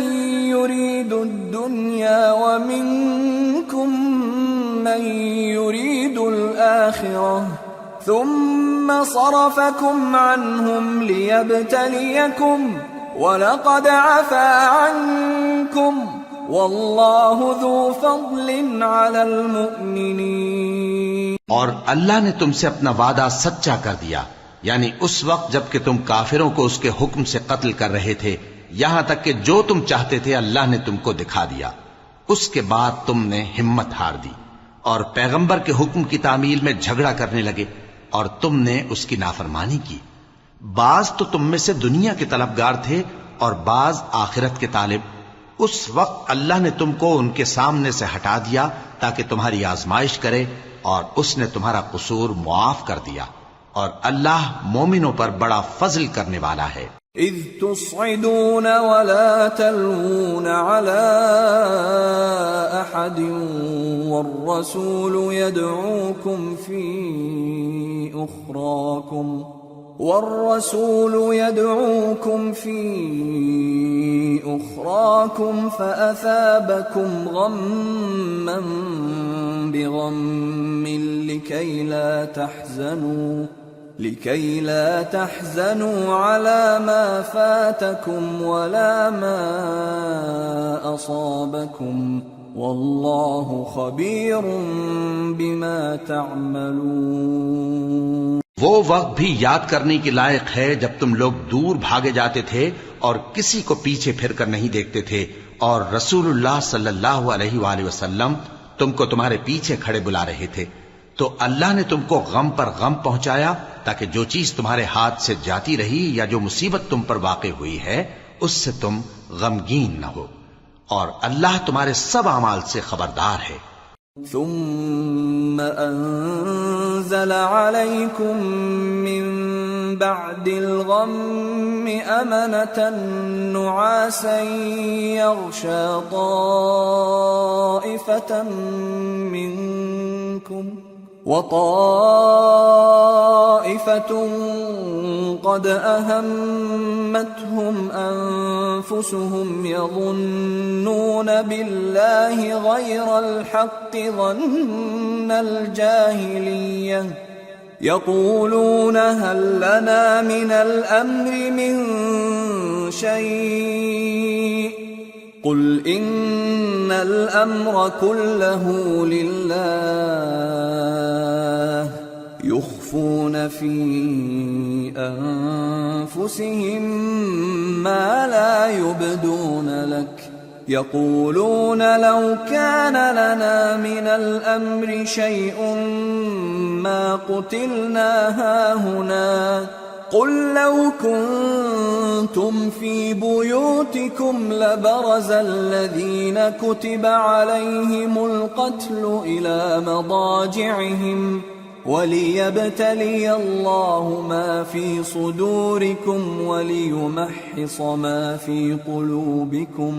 يريد الدنيا ومنكم من يريد الآخرة ثم ثم صرفكم عنهم ليبتليكم وَلَقَدْ عَفَا عَنْكُمْ وَاللَّهُ ذُو فَضْلٍ عَلَى الْمُؤْمِنِينَ۔ اور اللہ نے تم سے اپنا وعدہ سچا کر دیا، یعنی اس وقت جب کہ تم کافروں کو اس کے حکم سے قتل کر رہے تھے، یہاں تک کہ جو تم چاہتے تھے اللہ نے تم کو دکھا دیا۔ اس کے بعد تم نے ہمت ہار دی اور پیغمبر کے حکم کی تعمیل میں جھگڑا کرنے لگے اور تم نے اس کی نافرمانی کی۔ بعض تو تم میں سے دنیا کے طلبگار تھے اور بعض آخرت کے طالب۔ اس وقت اللہ نے تم کو ان کے سامنے سے ہٹا دیا تاکہ تمہاری آزمائش کرے، اور اس نے تمہارا قصور معاف کر دیا، اور اللہ مومنوں پر بڑا فضل کرنے والا ہے۔ اذ تصعدون ولا تلوون على احد والرسول يدعوكم في أخراكم فأثابكم غما بغم لكي لا تحزنوا على ما فاتكم ولا ما أصابكم والله خبير بما تعملون۔ وہ وقت بھی یاد کرنے کی لائق ہے جب تم لوگ دور بھاگے جاتے تھے اور کسی کو پیچھے پھر کر نہیں دیکھتے تھے، اور رسول اللہ صلی اللہ علیہ وآلہ وسلم تم کو تمہارے پیچھے کھڑے بلا رہے تھے، تو اللہ نے تم کو غم پر غم پہنچایا تاکہ جو چیز تمہارے ہاتھ سے جاتی رہی یا جو مصیبت تم پر واقع ہوئی ہے اس سے تم غمگین نہ ہو، اور اللہ تمہارے سب اعمال سے خبردار ہے۔ ثم أنزل عليكم من بعد الغم أمنة نعاسا يغشى طائفة منكم وطائفة قد أهمتهم أنفسهم يظنون بالله غير الحق ظن الجاهلية يقولون هل لنا من الأمر من شيء قل إن الأمر كله لله يخفون في أنفسهم ما لا يبدون لك يقولون لو كان لنا من الأمر شيء ما قتلنا هاهنا قل لو كنتم في بيوتكم لبرز الذين كتب عليهم القتل إلى مضاجعهم وليبتلي الله ما في صدوركم وليمحص ما في قلوبكم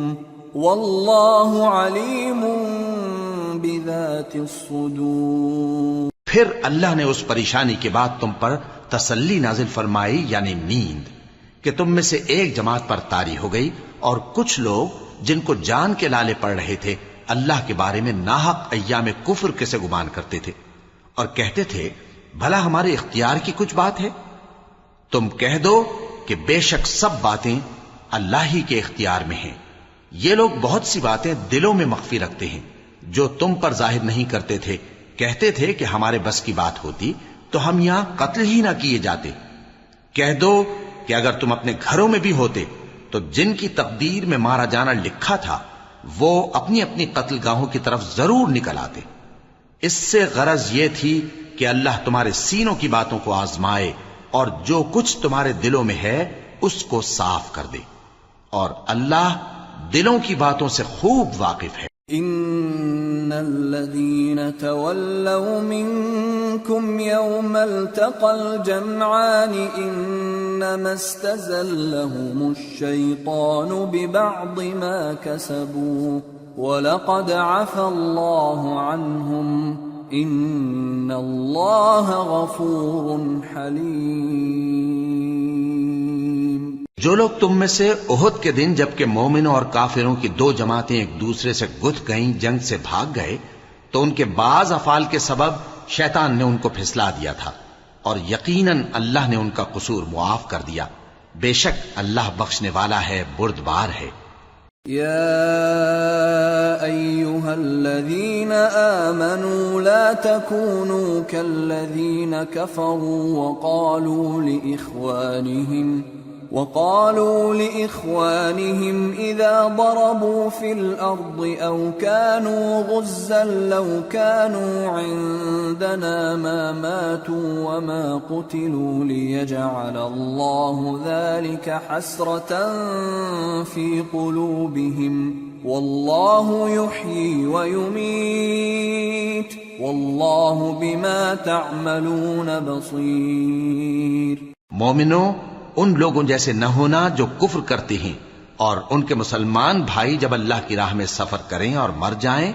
والله عليم بذات الصدور۔ پھر اللہ نے اس پریشانی کے بعد تم پر تسلی نازل فرمائی، یعنی نیند، کہ تم میں سے ایک جماعت پر طاری ہو گئی، اور کچھ لوگ جن کو جان کے لالے پڑ رہے تھے اللہ کے بارے میں ناحق ایام کفر کے سے گمان کرتے تھے اور کہتے تھے بھلا ہمارے اختیار کی کچھ بات ہے؟ تم کہہ دو کہ بے شک سب باتیں اللہ ہی کے اختیار میں ہیں۔ یہ لوگ بہت سی باتیں دلوں میں مخفی رکھتے ہیں جو تم پر ظاہر نہیں کرتے تھے۔ کہتے تھے کہ ہمارے بس کی بات ہوتی تو ہم یہاں قتل ہی نہ کیے جاتے۔ کہہ دو کہ اگر تم اپنے گھروں میں بھی ہوتے تو جن کی تقدیر میں مارا جانا لکھا تھا وہ اپنی اپنی قتل گاہوں کی طرف ضرور نکل آتے۔ اس سے غرض یہ تھی کہ اللہ تمہارے سینوں کی باتوں کو آزمائے اور جو کچھ تمہارے دلوں میں ہے اس کو صاف کر دے، اور اللہ دلوں کی باتوں سے خوب واقف ہے۔ ان الذين تولوا منكم يوم التقى الجمعان انما استزلهم الشيطان ببعض ما كسبوا ولقد عفى الله عنهم ان الله غفور حليم۔ جو لوگ تم میں سے احد کے دن جبکہ مومنوں اور کافروں کی دو جماعتیں ایک دوسرے سے گتھ گئیں، جنگ سے بھاگ گئے، تو ان کے بعض افعال کے سبب شیطان نے ان کو پھسلا دیا تھا، اور یقیناً اللہ نے ان کا قصور معاف کر دیا، بے شک اللہ بخشنے والا ہے، بردبار ہے۔ يا أيها الذين آمنوا لا تكونوا كالذين كفروا وقالوا لإخوانهم إذا ضربوا في الأرض أو كانوا غزا لو كانوا عندنا ما ماتوا وما قتلوا ليجعل الله ذلك حسرة في قلوبهم والله يحيي ويميت والله بما تعملون بصير۔ مومنوں، ان لوگوں جیسے نہ ہونا جو کفر کرتے ہیں، اور ان کے مسلمان بھائی جب اللہ کی راہ میں سفر کریں اور مر جائیں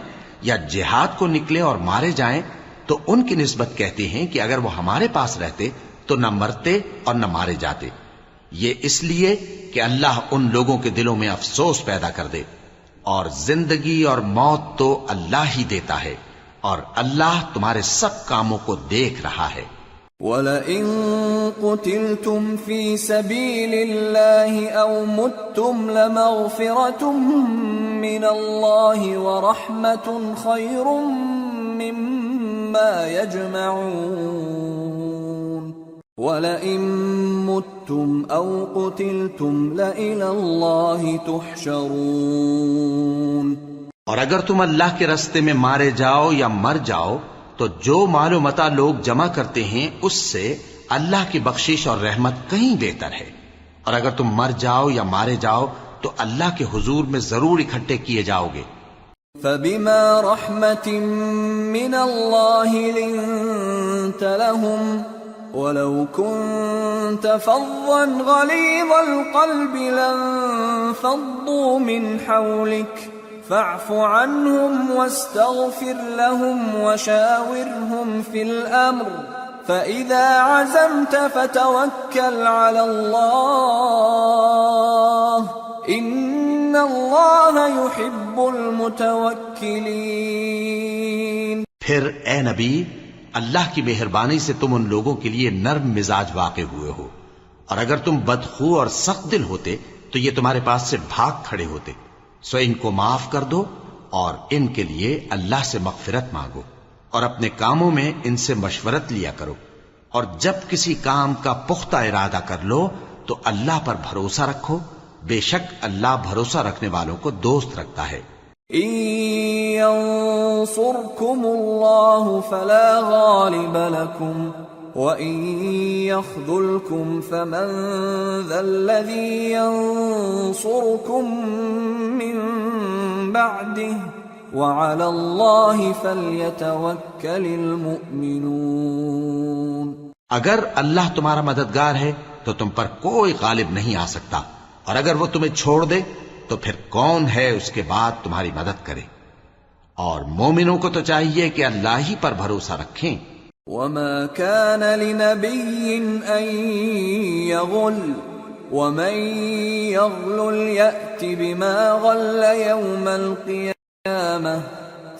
یا جہاد کو نکلے اور مارے جائیں تو ان کی نسبت کہتے ہیں کہ اگر وہ ہمارے پاس رہتے تو نہ مرتے اور نہ مارے جاتے، یہ اس لیے کہ اللہ ان لوگوں کے دلوں میں افسوس پیدا کر دے، اور زندگی اور موت تو اللہ ہی دیتا ہے، اور اللہ تمہارے سب کاموں کو دیکھ رہا ہے۔ وَلَئِن قُتِلْتُمْ فِي سَبِيلِ اللَّهِ أَوْ مُتُّمْ لَمَغْفِرَةٌ مِّنَ اللَّهِ وَرَحْمَةٌ خَيْرٌ مِّمَّا يَجْمَعُونَ وَلَئِن مُتُّمْ أَوْ قُتِلْتُمْ لَإِلَى اللَّهِ تُحْشَرُونَ۔ اور اگر تم اللہ کے راستے میں مارے جاؤ یا مر جاؤ تو جو مال و متاع لوگ جمع کرتے ہیں اس سے اللہ کی بخشش اور رحمت کہیں بہتر ہے، اور اگر تم مر جاؤ یا مارے جاؤ تو اللہ کے حضور میں ضرور اکٹھے کیے جاؤ گے۔ فَبِمَا رَحْمَةٍ مِّنَ اللَّهِ لِنتَ لَهُمْ وَلَوْ كُنتَ فَظًّا غَلِيظَ الْقَلْبِ لَانفَضُّوا مِنْ حَوْلِكَ فاعف عنهم واستغفر لهم وشاورهم في الأمر فإذا عزمت فتوكل على الله إن الله يحب المتوكلين۔ پھر اے نبی، اللہ کی مہربانی سے تم ان لوگوں کے لیے نرم مزاج واقع ہوئے ہو، اور اگر تم بدخو اور سخت دل ہوتے تو یہ تمہارے پاس سے بھاگ کھڑے ہوتے، سو ان کو معاف کر دو اور ان کے لیے اللہ سے مغفرت مانگو، اور اپنے کاموں میں ان سے مشورت لیا کرو، اور جب کسی کام کا پختہ ارادہ کر لو تو اللہ پر بھروسہ رکھو، بے شک اللہ بھروسہ رکھنے والوں کو دوست رکھتا ہے۔ إن ينصركم الله فلا غالب لكم وَإِن يَخْذُلْكُمْ فَمَنْ ذَا الَّذِي يَنصُرُكُمْ مِنْ بَعْدِهِ وَعَلَى اللَّهِ فَلْيَتَوَكَّلِ الْمُؤْمِنُونَ۔ اگر اللہ تمہارا مددگار ہے تو تم پر کوئی غالب نہیں آ سکتا، اور اگر وہ تمہیں چھوڑ دے تو پھر کون ہے اس کے بعد تمہاری مدد کرے، اور مومنوں کو تو چاہیے کہ اللہ ہی پر بھروسہ رکھیں۔ وَمَا كَانَ لِنَبِيٍّ أَن يَغُلَّ وَمَن يَغْلُلْ يَأْتِ بِمَا غَلَّ يَوْمَ الْقِيَامَةِ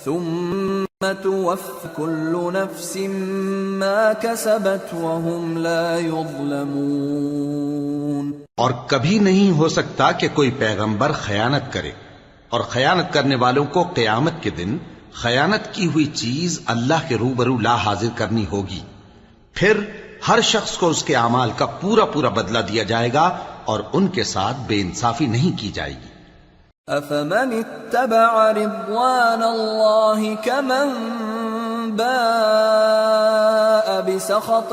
ثُمَّ تُوَفَّى كُلُّ نَفْسٍ مَا كَسَبَتْ وَهُمْ لَا يُظْلَمُونَ۔ اور کبھی نہیں ہو سکتا کہ کوئی پیغمبر خیانت کرے، اور خیانت کرنے والوں کو قیامت کے دن خیانت کی ہوئی چیز اللہ کے روبرو لا حاضر کرنی ہوگی، پھر ہر شخص کو اس کے اعمال کا پورا پورا بدلہ دیا جائے گا، اور ان کے ساتھ بے انصافی نہیں کی جائے گی۔ أَفَمَنِ اتَّبَعَ رِضْوَانَ اللَّهِ كَمَنْ بَاءَ بِسَخَطٍ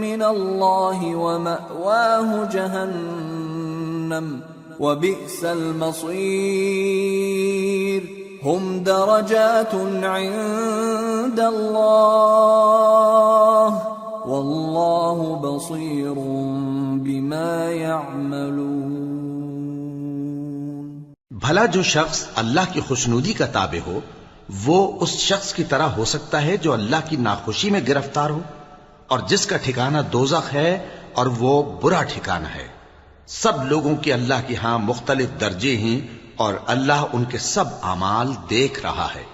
مِّنَ اللَّهِ وَمَأْوَاهُ جَهَنَّمُ وَبِئْسَ الْمَصِيرُ هُمْ دَرَجَاتٌ عِندَ اللَّهِ وَاللَّهُ بَصِيرٌ بِمَا يَعْمَلُونَ۔ بھلا جو شخص اللہ کی خوشنودی کا تابع ہو وہ اس شخص کی طرح ہو سکتا ہے جو اللہ کی ناخوشی میں گرفتار ہو، اور جس کا ٹھکانہ دوزخ ہے اور وہ برا ٹھکانہ ہے۔ سب لوگوں کے اللہ کے ہاں مختلف درجے ہیں، اور اللہ ان کے سب اعمال دیکھ رہا ہے۔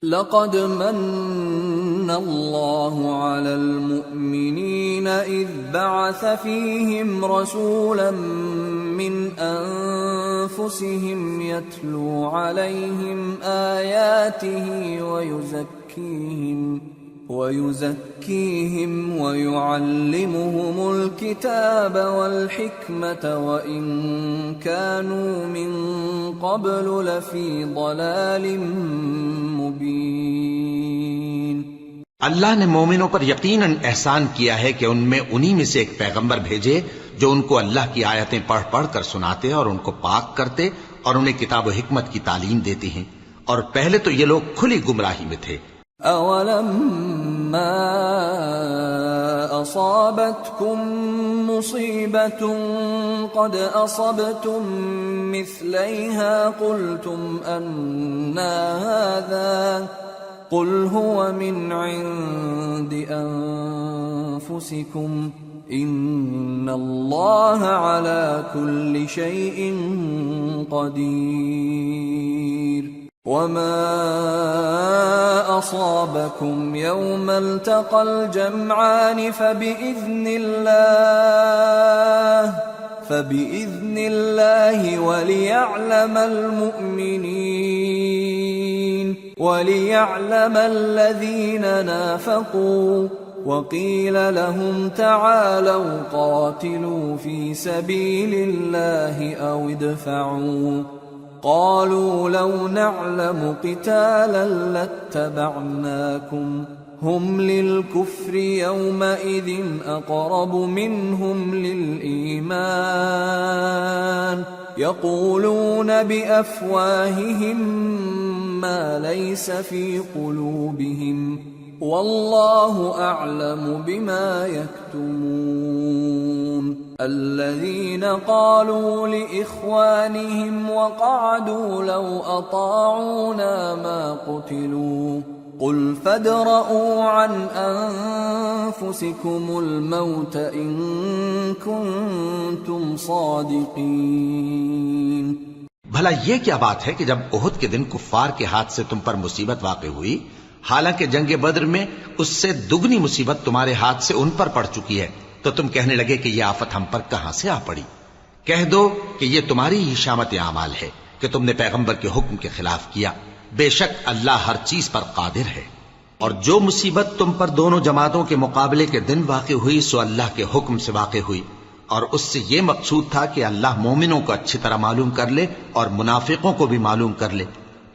لَقَدْ مَنَّ الله على المؤمنين إذ بعث فيهم رسولا من أنفسهم يتلو عليهم آياته ويزكيهم ويعلمهم الكتاب والحكمة وإن كانوا من قبل لفي ضلال مبين۔ اللہ نے مومنوں پر یقیناً احسان کیا ہے کہ ان میں انہی میں سے ایک پیغمبر بھیجے جو ان کو اللہ کی آیتیں پڑھ پڑھ کر سناتے اور ان کو پاک کرتے اور انہیں کتاب و حکمت کی تعلیم دیتے ہیں، اور پہلے تو یہ لوگ کھلی گمراہی میں تھے۔ أَوَلَمَّا أَصَابَتْكُم مُّصِيبَةٌ قَدْ أَصَبْتُم مِّثْلَيْهَا قُلْتُمْ أَنَّىٰ هَٰذَا قُلْ هُوَ مِنْ عِندِ أَنفُسِكُمْ إِنَّ اللَّهَ عَلَىٰ كُلِّ شَيْءٍ قَدِيرٌ۔ وَمَا أَصَابَكُمْ يَوْمَ الْتَقَى الْجَمْعَانِ فَبِإِذْنِ اللَّهِ وَلِيَعْلَمَ الَّذِينَ نَافَقُوا وَقِيلَ لَهُمْ تَعَالَوْا قَاتِلُوا فِي سَبِيلِ اللَّهِ أَوِ ادْفَعُوا قالوا لو نعلم قتالا لاتبعناكم هم للكفر يومئذ أقرب منهم للإيمان يقولون بأفواههم ما ليس في قلوبهم والله أعلم بما يكتمون الذين قالوا لإخوانهم وقعدوا لو أطاعونا ما قتلوا قل فادرءوا عن أنفسكم الموت إن كنتم صادقين۔ بھلا یہ کیا بات ہے کہ جب احد کے دن کفار کے ہاتھ سے تم پر مصیبت واقع ہوئی، حالانکہ جنگ بدر میں اس سے دگنی مصیبت تمہارے ہاتھ سے ان پر پڑ چکی ہے، تو تم کہنے لگے کہ یہ آفت ہم پر کہاں سے آ پڑی؟ کہہ دو کہ یہ تمہاری ہی شامت اعمال ہے کہ تم نے پیغمبر کے حکم کے خلاف کیا، بے شک اللہ ہر چیز پر قادر ہے۔ اور جو مصیبت تم پر دونوں جماعتوں کے مقابلے کے دن واقع ہوئی سو اللہ کے حکم سے واقع ہوئی، اور اس سے یہ مقصود تھا کہ اللہ مومنوں کو اچھی طرح معلوم کر لے اور منافقوں کو بھی معلوم کر لے۔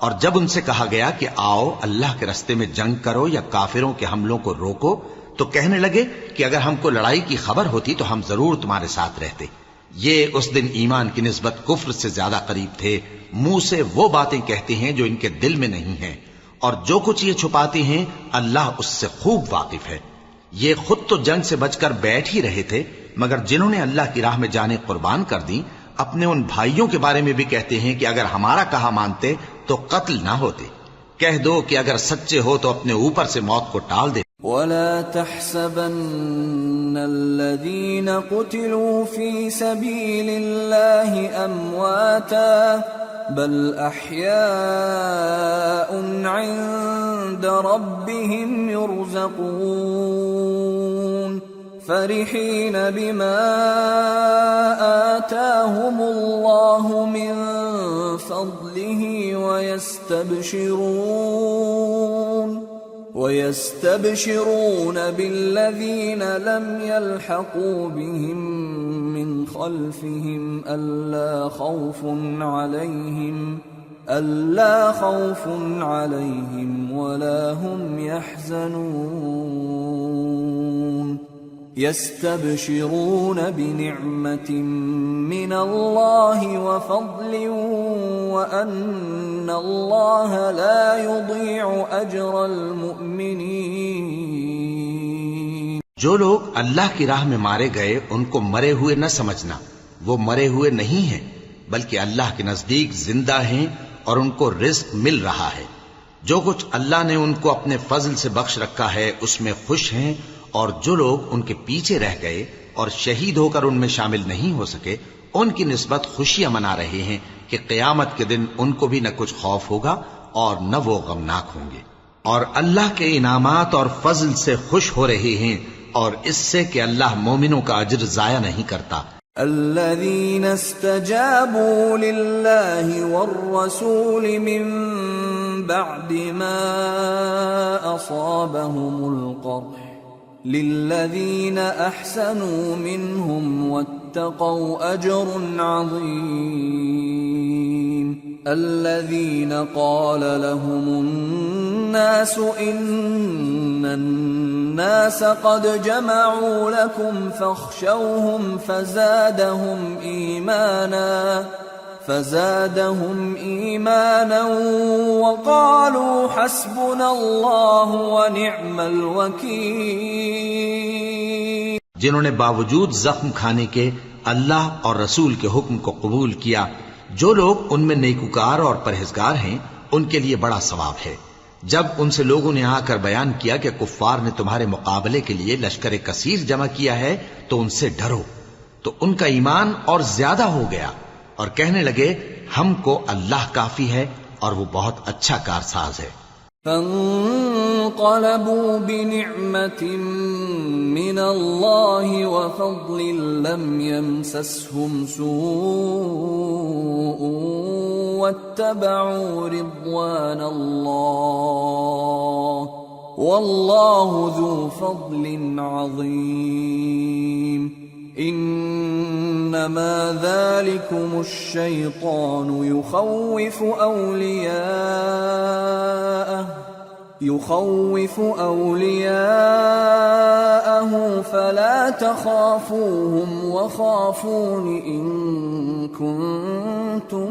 اور جب ان سے کہا گیا کہ آؤ اللہ کے رستے میں جنگ کرو یا کافروں کے حملوں کو روکو، تو کہنے لگے کہ اگر ہم کو لڑائی کی خبر ہوتی تو ہم ضرور تمہارے ساتھ رہتے۔ یہ اس دن ایمان کی نسبت کفر سے زیادہ قریب تھے، منہ سے وہ باتیں کہتے ہیں جو ان کے دل میں نہیں ہیں، اور جو کچھ یہ چھپاتے ہیں اللہ اس سے خوب واقف ہے۔ یہ خود تو جنگ سے بچ کر بیٹھ ہی رہے تھے، مگر جنہوں نے اللہ کی راہ میں جانیں قربان کر دیں اپنے ان بھائیوں کے بارے میں بھی کہتے ہیں کہ اگر ہمارا کہا مانتے تو قتل نہ ہوتے۔ کہہ دو کہ اگر سچے ہو تو اپنے اوپر سے موت کو ٹال دے۔ وَلَا تَحْسَبَنَّ الَّذِينَ قُتِلُوا فِي سَبِيلِ اللَّهِ أَمْوَاتًا بَلْ أَحْيَاءٌ عِندَ رَبِّهِمْ يُرْزَقُونَ فَرِحِينَ بِمَا آتَاهُمُ اللَّهُ مِنْ فَضْلِهِ وَيَسْتَبْشِرُونَ بِالَّذِينَ لَمْ يَلْحَقُوا بِهِمْ مِنْ خَلْفِهِمْ أَلَّا خَوْفٌ عَلَيْهِمْ وَلَا هُمْ يَحْزَنُونَ يَسْتَبْشِرُونَ بِنِعْمَةٍ مِّنَ اللَّهِ وَفَضْلٍ وَأَنَّ اللَّهَ لَا يُضِيعُ أَجْرَ الْمُؤْمِنِينَ۔ جو لوگ اللہ کی راہ میں مارے گئے ان کو مرے ہوئے نہ سمجھنا، وہ مرے ہوئے نہیں ہیں بلکہ اللہ کے نزدیک زندہ ہیں اور ان کو رزق مل رہا ہے۔ جو کچھ اللہ نے ان کو اپنے فضل سے بخش رکھا ہے اس میں خوش ہیں، اور جو لوگ ان کے پیچھے رہ گئے اور شہید ہو کر ان میں شامل نہیں ہو سکے ان کی نسبت خوشیاں منا رہے ہیں کہ قیامت کے دن ان کو بھی نہ کچھ خوف ہوگا اور نہ وہ غمناک ہوں گے۔ اور اللہ کے انعامات اور فضل سے خوش ہو رہے ہیں اور اس سے کہ اللہ مومنوں کا اجر ضائع نہیں کرتا. الذين استجابوا لله والرسول من بعد ما أصابهم القرح للذين أحسنوا منهم واتقوا أجر عظيم. الذين قال لهم الناس إن الناس قد جمعوا لكم فاخشوهم فزادهم إيمانا وقالوا حسبنا الله ونعم الوكيل. جنہوں نے باوجود زخم کھانے کے اللہ اور رسول کے حکم کو قبول کیا، جو لوگ ان میں نیکوکار اور پرہیزگار ہیں ان کے لیے بڑا ثواب ہے. جب ان سے لوگوں نے آ کر بیان کیا کہ کفار نے تمہارے مقابلے کے لیے لشکر کثیر جمع کیا ہے تو ان سے ڈرو، تو ان کا ایمان اور زیادہ ہو گیا اور کہنے لگے ہم کو اللہ کافی ہے اور وہ بہت اچھا کارساز ہے. فانقلبوا بنعمة من الله وفضل لم يمسسهم سوء واتبعوا رضوان الله والله ذو فضل عظيم. انما ذلكم الشيطان يخوف أولياءه فلا تخافوهم وخافون إن كنتم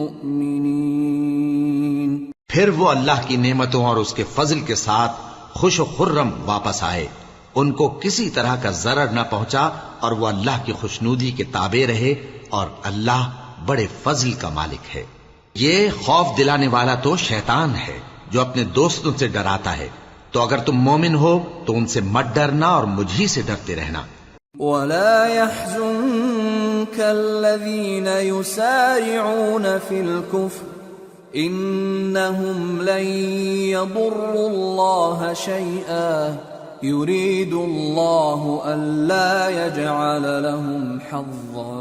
مؤمنين. پھر وہ اللہ کی نعمتوں اور اس کے فضل کے ساتھ خوش و خرم واپس آئے، ان کو کسی طرح کا ضرر نہ پہنچا اور وہ اللہ کی خوشنودی کے تابع رہے اور اللہ بڑے فضل کا مالک ہے. یہ خوف دلانے والا تو شیطان ہے جو اپنے دوستوں سے ڈراتا ہے، تو اگر تم مومن ہو تو ان سے مت ڈرنا اور مجھ ہی سے ڈرتے رہنا. وَلَا يَحْزُنكَ الَّذِينَ يُسَارِعُونَ فِي الْكُفْرِ إِنَّهُمْ لَن يَضُرُّوا اللَّهَ شَيْئًا يُرِيدُ اللَّهُ أَلَّا يَجْعَلَ لَهُمْ حَظًّا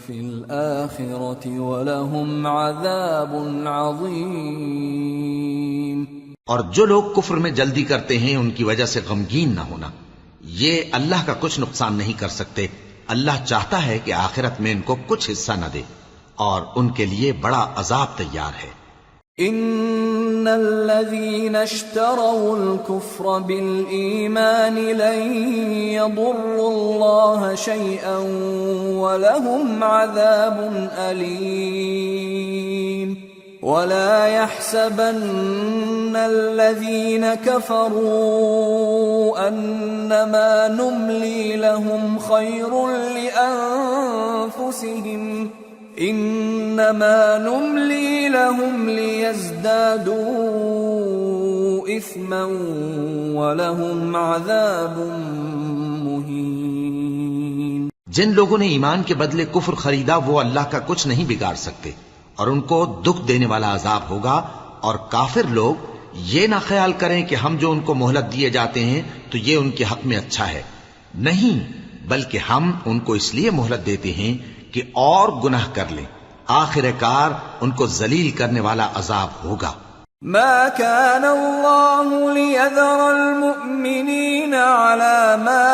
فِي الْآخِرَةِ وَلَهُمْ عَذَابٌ عَظِيمٌ. اور جو لوگ کفر میں جلدی کرتے ہیں ان کی وجہ سے غمگین نہ ہونا، یہ اللہ کا کچھ نقصان نہیں کر سکتے. اللہ چاہتا ہے کہ آخرت میں ان کو کچھ حصہ نہ دے اور ان کے لیے بڑا عذاب تیار ہے. ان الذين اشتروا الكفر بالإيمان لن يضروا الله شيئا ولهم عذاب أليم. ولا يحسبن الذين كفروا أنما نملي لهم خير لأنفسهم إنما نملي لهم ليزدادوا إثما ولهم عذاب مهين. جن لوگوں نے ایمان کے بدلے کفر خریدا وہ اللہ کا کچھ نہیں بگاڑ سکتے اور ان کو دکھ دینے والا عذاب ہوگا. اور کافر لوگ یہ نہ خیال کریں کہ ہم جو ان کو مہلت دیے جاتے ہیں تو یہ ان کے حق میں اچھا ہے، نہیں، بلکہ ہم ان کو اس لیے مہلت دیتے ہیں کہ اور گناہ کر لیں، آخر کار ان کو ذلیل کرنے والا عذاب ہوگا. ما كان الله ليذر المؤمنين على ما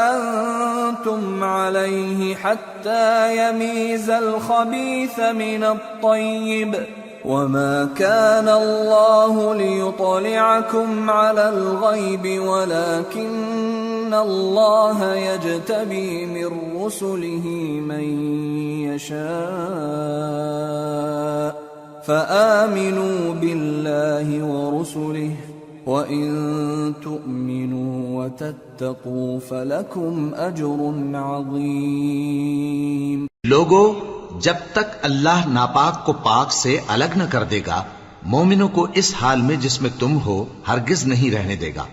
أنتم عليه حتى يميز الخبيث من الطيب وما كان الله ليطلعكم على الغيب ولكن الله يجتبي من رسله من يشاء فآمنوا بالله ورسله وإن تؤمنوا وتتقوا فلكم أجر عظيم. لوگو، جب تک اللہ ناپاک کو پاک سے الگ نہ کر دے گا مومنوں کو اس حال میں جس میں تم ہو ہرگز نہیں رہنے دے گا،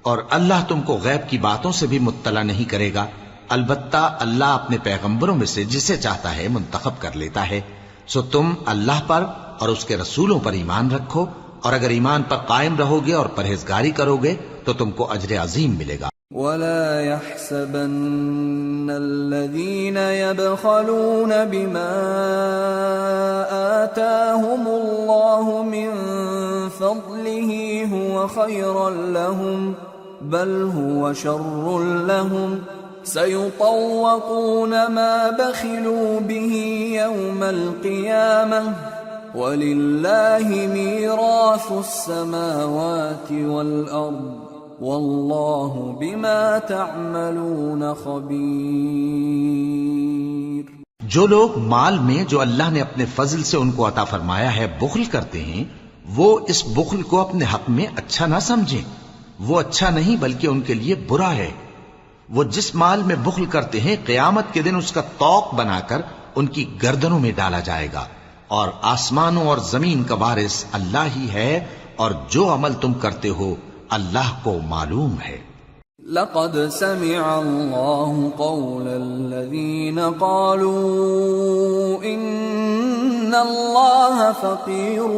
اور اللہ تم کو غیب کی باتوں سے بھی مطلع نہیں کرے گا. البتہ اللہ اپنے پیغمبروں میں سے جسے چاہتا ہے منتخب کر لیتا ہے. سو تم اللہ پر اور اس کے رسولوں پر ایمان رکھو اور اگر ایمان پر قائم رہو گے اور پرہیزگاری کرو گے تو تم کو اجر عظیم ملے گا۔ ولا يحسبن الذين يبخلون بما آتاهم الله من فضله هو خيرا لهم بل هو شر لهم سيطوقون ما بخلوا به يوم القيامة وَلِلَّهِ مِيرَاثُ السَّمَاوَاتِ وَالْأَرْضِ وَاللَّهُ بِمَا تَعْمَلُونَ خَبِيرٌ۔ جو لوگ مال میں جو اللہ نے اپنے فضل سے ان کو عطا فرمایا ہے بخل کرتے ہیں، وہ اس بخل کو اپنے حق میں اچھا نہ سمجھیں، وہ اچھا نہیں بلکہ ان کے لیے برا ہے۔ وہ جس مال میں بخل کرتے ہیں قیامت کے دن اس کا طوق بنا کر ان کی گردنوں میں ڈالا جائے گا، اور آسمانوں اور زمین کا وارث اللہ ہی ہے، اور جو عمل تم کرتے ہو اللہ کو معلوم ہے۔ لقد سمع الله قول الذين قالوا إن الله فقير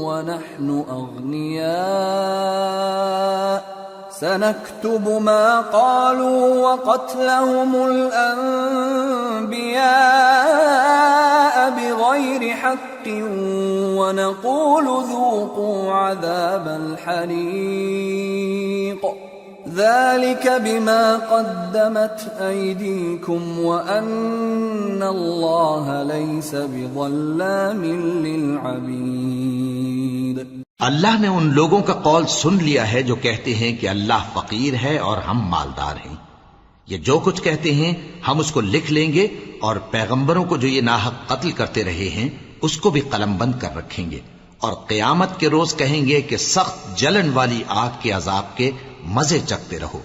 ونحن أغنياء سنكتب ما قالوا وقتلهم الأنبياء بغير حق ونقول ذوقوا عذاب الحريق ذلك بما قدمت أيديكم وأن الله ليس بظلام للعبيد۔ اللہ نے ان لوگوں کا قول سن لیا ہے جو کہتے ہیں کہ اللہ فقیر ہے اور ہم مالدار ہیں۔ یہ جو کچھ کہتے ہیں ہم اس کو لکھ لیں گے، اور پیغمبروں کو جو یہ ناحق قتل کرتے رہے ہیں اس کو بھی قلم بند کر رکھیں گے، اور قیامت کے روز کہیں گے کہ سخت جلن والی آگ کے عذاب کے مزے چکھتے رہو۔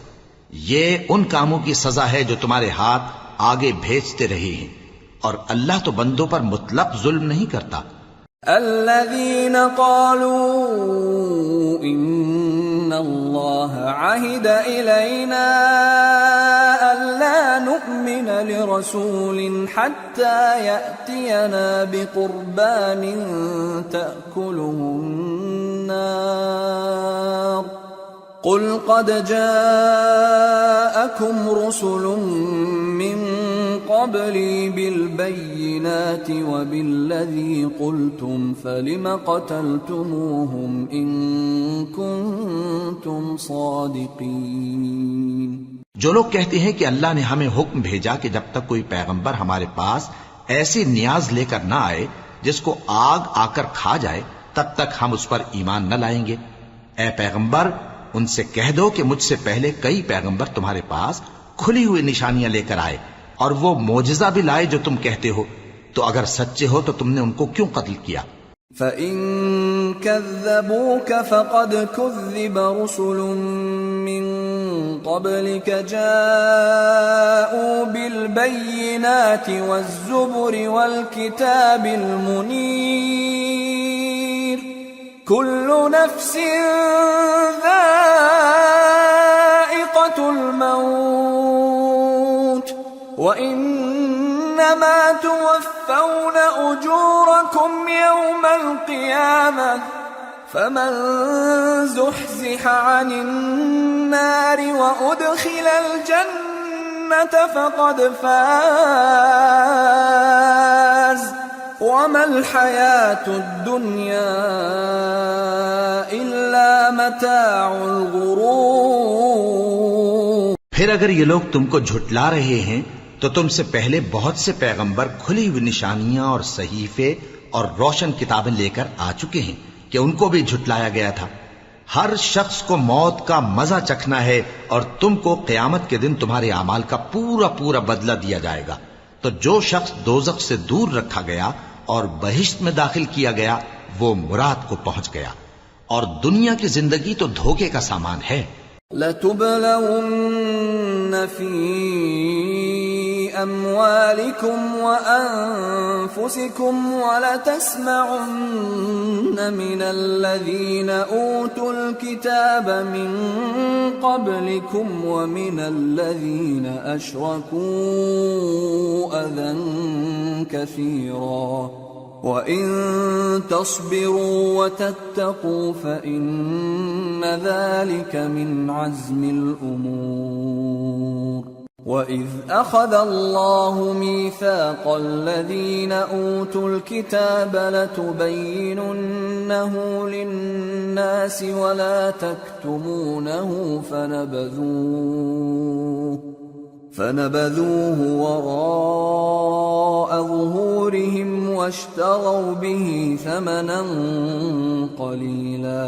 یہ ان کاموں کی سزا ہے جو تمہارے ہاتھ آگے بھیجتے رہے ہیں، اور اللہ تو بندوں پر مطلق ظلم نہیں کرتا۔ الذين قالوا إن الله عهد إلينا ألا نؤمن لرسول حتى يأتينا بقربان تأكله النار قل قد جاءكم رسل من قبلي بالبينات وبالذي قلتم فلم قتلتموهم إن كنتم صادقين۔ جو لوگ کہتے ہیں کہ اللہ نے ہمیں حکم بھیجا کہ جب تک کوئی پیغمبر ہمارے پاس ایسی نیاز لے کر نہ آئے جس کو آگ آ کر کھا جائے تب تک ہم اس پر ایمان نہ لائیں گے۔ اے پیغمبر ان سے کہہ دو کہ مجھ سے پہلے کئی پیغمبر تمہارے پاس کھلی ہوئی نشانیاں لے کر آئے اور وہ معجزہ بھی لائے جو تم کہتے ہو، تو اگر سچے ہو تو تم نے ان کو کیوں قتل کیا؟ فَإِن كَذَّبُوكَ فَقَدْ كُذِّبَ رُسُلٌ مِّن قَبْلِكَ جَاءُوا بِالْبَيِّنَاتِ وَالزُّبُرِ وَالْكِتَابِ الْمُنِيرِ كُلُّ نَفْسٍ ذَائِقَةُ الْمَوْتِ وَإِنَّمَا تُوَفَّوْنَ أُجُورَكُمْ يَوْمَ الْقِيَامَةِ فَمَنْ زُحْزِحَ عَنِ النَّارِ وَأُدْخِلَ الْجَنَّةَ فَقَدْ فَازَ وَمَا الْحَيَاةُ الدُّنْيَا إِلَّا مَتَاعُ الْغُرُورِ۔ پھر اگر یہ لوگ تم کو جھٹلا رہے ہیں تو تم سے پہلے بہت سے پیغمبر کھلی ہوئی نشانیاں اور صحیفے اور روشن کتابیں لے کر آ چکے ہیں کہ ان کو بھی جھٹلایا گیا تھا۔ ہر شخص کو موت کا مزہ چکھنا ہے، اور تم کو قیامت کے دن تمہارے اعمال کا پورا پورا بدلہ دیا جائے گا۔ تو جو شخص دوزخ سے دور رکھا گیا اور بہشت میں داخل کیا گیا وہ مراد کو پہنچ گیا، اور دنیا کی زندگی تو دھوکے کا سامان ہے۔ لَتُبْلَوُنَّ فِي أَمْوَالِكُمْ وَأَنفُسِكُمْ وَلَتَسْمَعُنَّ مِنَ الَّذِينَ أُوتُوا الْكِتَابَ مِنْ قَبْلِكُمْ وَمِنَ الَّذِينَ أَشْرَكُوا أَذًى كَثِيرًا وَإِن تَصْبِرُوا وَتَتَّقُوا فَإِنَّ ذَلِكَ مِنْ عَزْمِ الْأُمُورِ وَإِذْ أَخَذَ اللَّهُ مِيثَاقَ الَّذِينَ أُوتُوا الْكِتَابَ لَتُبَيِّنُنَّهُ لِلنَّاسِ وَلَا تَكْتُمُونَهُ فنبذوه وراء ظهورهم واشتروا به ثمنا قليلا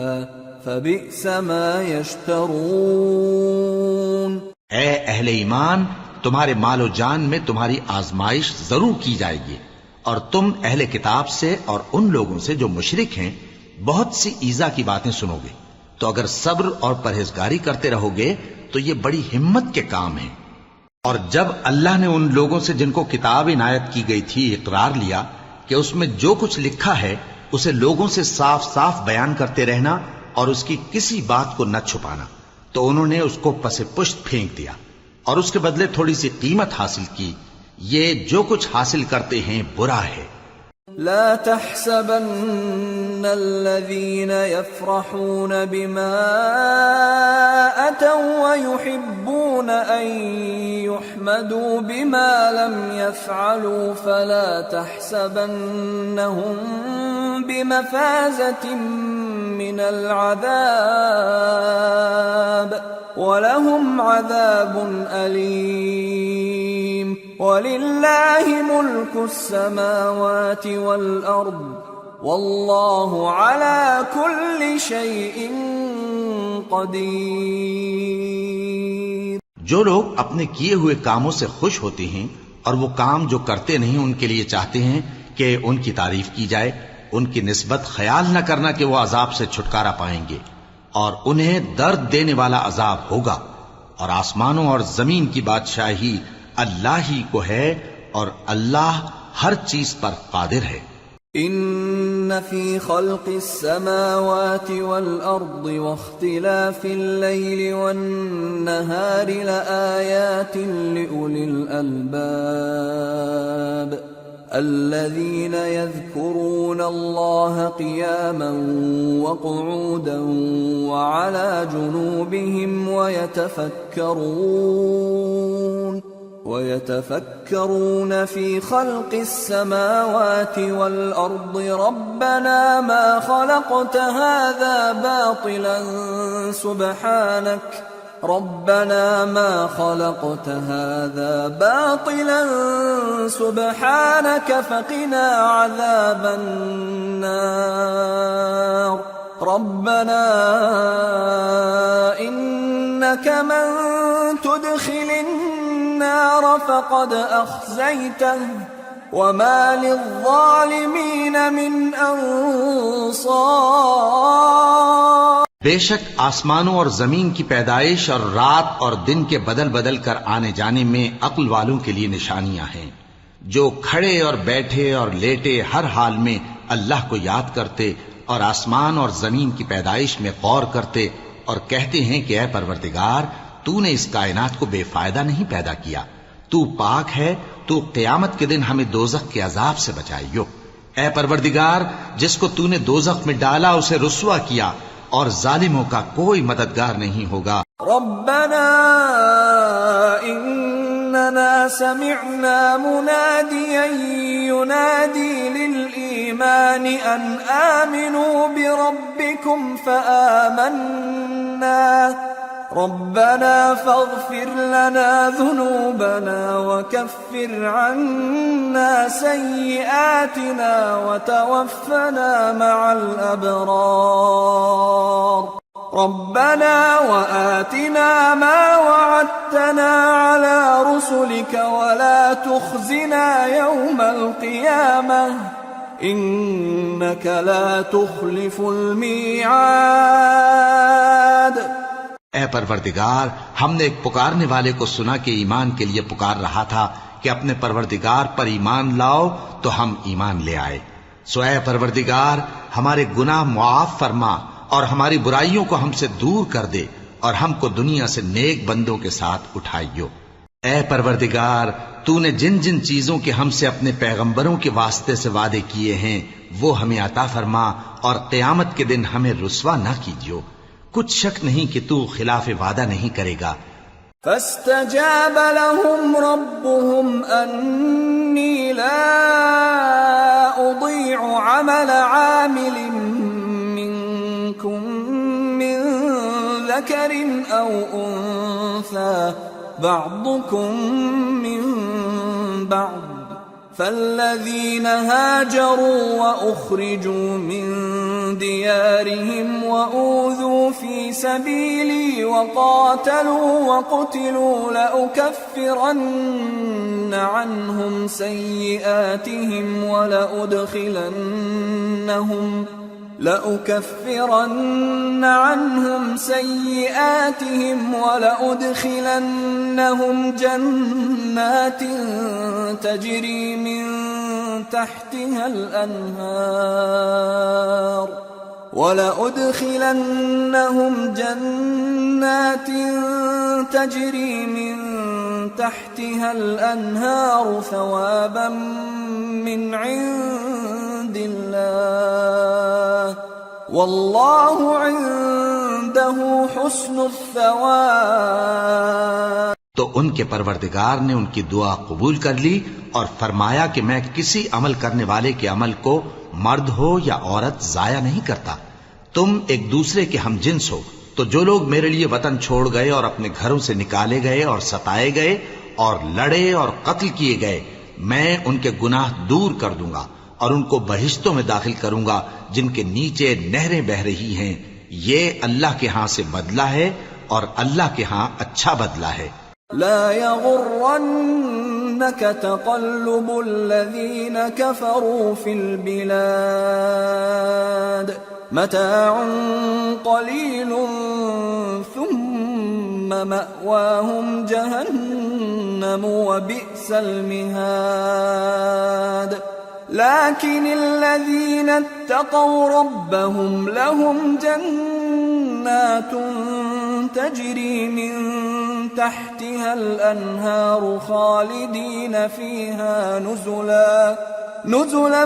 فبئس ما يشترون۔ اے اہل ایمان، تمہارے مال و جان میں تمہاری آزمائش ضرور کی جائے گی، اور تم اہل کتاب سے اور ان لوگوں سے جو مشرک ہیں بہت سی ایذا کی باتیں سنو گے، تو اگر صبر اور پرہیزگاری کرتے رہو گے تو یہ بڑی ہمت کے کام ہیں۔ اور جب اللہ نے ان لوگوں سے جن کو کتاب عنایت کی گئی تھی اقرار لیا کہ اس میں جو کچھ لکھا ہے اسے لوگوں سے صاف صاف بیان کرتے رہنا اور اس کی کسی بات کو نہ چھپانا، تو انہوں نے اس کو پس پشت پھینک دیا اور اس کے بدلے تھوڑی سی قیمت حاصل کی۔ یہ جو کچھ حاصل کرتے ہیں برا ہے۔ لا تحسبن الذين يفرحون بما أتوا ويحبون أن يحمدوا بما لم يفعلوا فلا تحسبنهم بمفازة من العذاب وَلَهُمْ عَذَابٌ أَلِيمٌ وَلِلَّهِ مُلْكُ السَّمَاوَاتِ وَالْأَرْضِ وَاللَّهُ عَلَى كُلِّ شَيْءٍ قَدِيرٌ۔ جو لوگ اپنے کیے ہوئے کاموں سے خوش ہوتے ہیں اور وہ کام جو کرتے نہیں ان کے لیے چاہتے ہیں کہ ان کی تعریف کی جائے، ان کی نسبت خیال نہ کرنا کہ وہ عذاب سے چھٹکارا پائیں گے، اور انہیں درد دینے والا عذاب ہوگا۔ اور آسمانوں اور زمین کی بادشاہی اللہ ہی کو ہے، اور اللہ ہر چیز پر قادر ہے۔ ان فی خلق السماوات والارض واختلاف الليل والنهار لآیات لأولی الالباب الذين يذكرون الله قياما وقعودا وعلى جنوبهم ويتفكرون في خلق السماوات والأرض ربنا ما خلقت هذا باطلا سبحانك فقنا عذاب النار ربنا إنك من تدخل النار فقد أخزيته وما للظالمين من أنصار۔ بے شک آسمانوں اور زمین کی پیدائش اور رات اور دن کے بدل بدل کر آنے جانے میں عقل والوں کے لیے نشانیاں ہیں، جو کھڑے اور بیٹھے اور لیٹے ہر حال میں اللہ کو یاد کرتے اور آسمان اور زمین کی پیدائش میں غور کرتے اور کہتے ہیں کہ اے پروردگار، تو نے اس کائنات کو بے فائدہ نہیں پیدا کیا، تو پاک ہے، تو قیامت کے دن ہمیں دوزخ کے عذاب سے بچائیو۔ اے پروردگار، جس کو تو نے دوزخ میں ڈالا اسے رسوا کیا، اور ظالموں کا کوئی مددگار نہیں ہوگا۔ ربنا اننا سمعنا مناديا ينادي للإيمان ان آمنوا بربكم فآمنا ربنا فاغفر لنا ذنوبنا وكفر عنا سيئاتنا وتوفنا مع الأبرار ربنا وآتنا ما وعدتنا على رسلك ولا تخزنا يوم القيامة إنك لا تخلف الميعاد۔ اے پروردگار، ہم نے ایک پکارنے والے کو سنا کہ ایمان کے لیے پکار رہا تھا کہ اپنے پروردگار پر ایمان لاؤ، تو ہم ایمان لے آئے۔ سو اے پروردگار، ہمارے گناہ معاف فرما اور ہماری برائیوں کو ہم سے دور کر دے، اور ہم کو دنیا سے نیک بندوں کے ساتھ اٹھائیو۔ اے پروردگار، تو نے جن جن چیزوں کے ہم سے اپنے پیغمبروں کے واسطے سے وعدے کیے ہیں وہ ہمیں عطا فرما، اور قیامت کے دن ہمیں رسوا نہ کیجیو۔ کچھ شک نہیں کہ تو خلاف وعدہ نہیں کرے گا۔ فاستجاب لهم ربهم أني لا أضيع عمل عامل منكم من ذكر أو أنثى بعضكم من بعض، فالذين هاجروا وأخرجوا من ديارهم وأوذوا في سبيلي وقاتلوا وقتلوا لأكفرن عنهم سيئاتهم ولأدخلنهم جنات تجري من تحتها الأنهار ثوابا من عند الله والله عنده حسن الثواب۔ تو ان کے پروردگار نے ان کی دعا قبول کر لی اور فرمایا کہ میں کسی عمل کرنے والے کے عمل کو مرد ہو یا عورت ضائع نہیں کرتا۔ تم ایک دوسرے کے ہم جنس ہو، تو جو لوگ میرے لیے وطن چھوڑ گئے اور اپنے گھروں سے نکالے گئے اور ستائے گئے اور لڑے اور قتل کیے گئے، میں ان کے گناہ دور کر دوں گا اور ان کو بہشتوں میں داخل کروں گا جن کے نیچے نہریں بہہ رہی ہیں۔ یہ اللہ کے ہاں سے بدلہ ہے اور اللہ کے ہاں اچھا بدلہ ہے۔ لا يغرنك تقلب الذين كفروا في البلاد متاع قليل ثم مأواهم جهنم وبئس المهاد لكن الذين اتقوا ربهم لهم جنات تجري من تحتها الأنهار خالدين فيها نزلا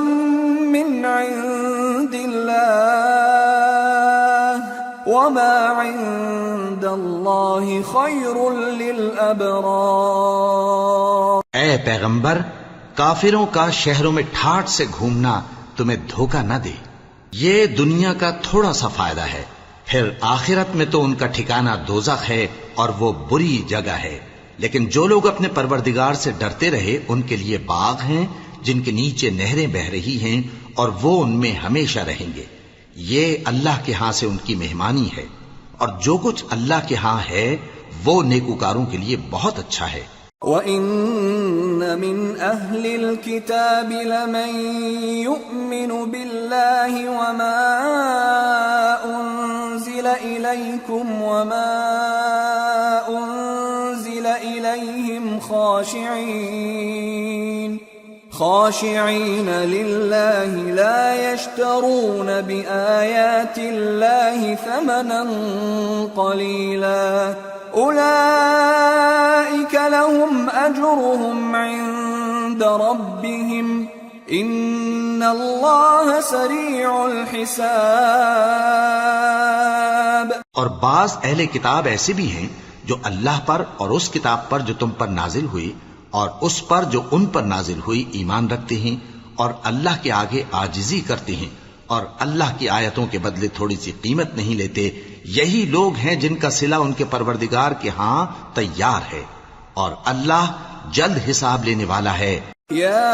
من عند الله وما عند الله خير للأبرار۔ اے پیغمبر، کافروں کا شہروں میں ٹھاٹھ سے گھومنا تمہیں دھوکہ نہ دے، یہ دنیا کا تھوڑا سا فائدہ ہے، پھر آخرت میں تو ان کا ٹھکانہ دوزخ ہے اور وہ بری جگہ ہے۔ لیکن جو لوگ اپنے پروردگار سے ڈرتے رہے ان کے لیے باغ ہیں جن کے نیچے نہریں بہہ رہی ہیں اور وہ ان میں ہمیشہ رہیں گے۔ یہ اللہ کے ہاں سے ان کی مہمانی ہے، اور جو کچھ اللہ کے ہاں ہے وہ نیکوکاروں کے لیے بہت اچھا ہے۔ وَإِنَّ مِنْ أَهْلِ الْكِتَابِ لَمَنْ يُؤْمِنُ بِاللَّهِ وَمَا أُنْزِلَ إِلَيْكُمْ وَمَا أُنْزِلَ إِلَيْهِمْ خاشعين لله لا يشترون بآيات الله ثمنا قليلا أولئك لهم أجرهم عند ربهم إن الله سريع الحساب۔ اور بعض اہل کتاب ایسے بھی ہیں جو اللہ پر اور اس کتاب پر جو تم پر نازل ہوئی اور اس پر جو ان پر نازل ہوئی ایمان رکھتے ہیں اور اللہ کے آگے عاجزی کرتے ہیں اور اللہ کی آیتوں کے بدلے تھوڑی سی قیمت نہیں لیتے۔ یہی لوگ ہیں جن کا صلہ ان کے پروردگار کے ہاں تیار ہے، اور اللہ جلد حساب لینے والا ہے۔ یا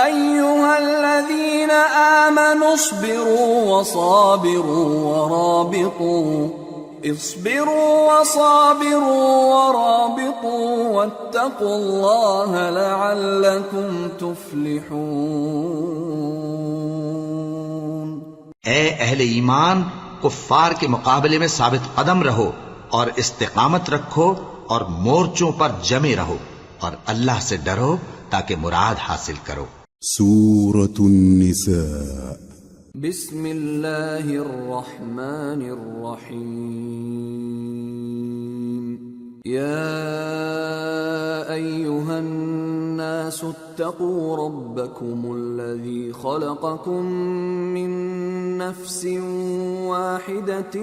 ایھا الذین آمنوا اصبروا ورابطوا واتقوا اللہ لعلکم تفلحون۔ اے اہل ایمان، کفار کے مقابلے میں ثابت قدم رہو اور استقامت رکھو اور مورچوں پر جمے رہو اور اللہ سے ڈرو تاکہ مراد حاصل کرو۔ سورة النساء۔ بسم اللہ الرحمن الرحیم۔ يا أيها الناس اتقوا ربكم الذي خلقكم من نفس واحدة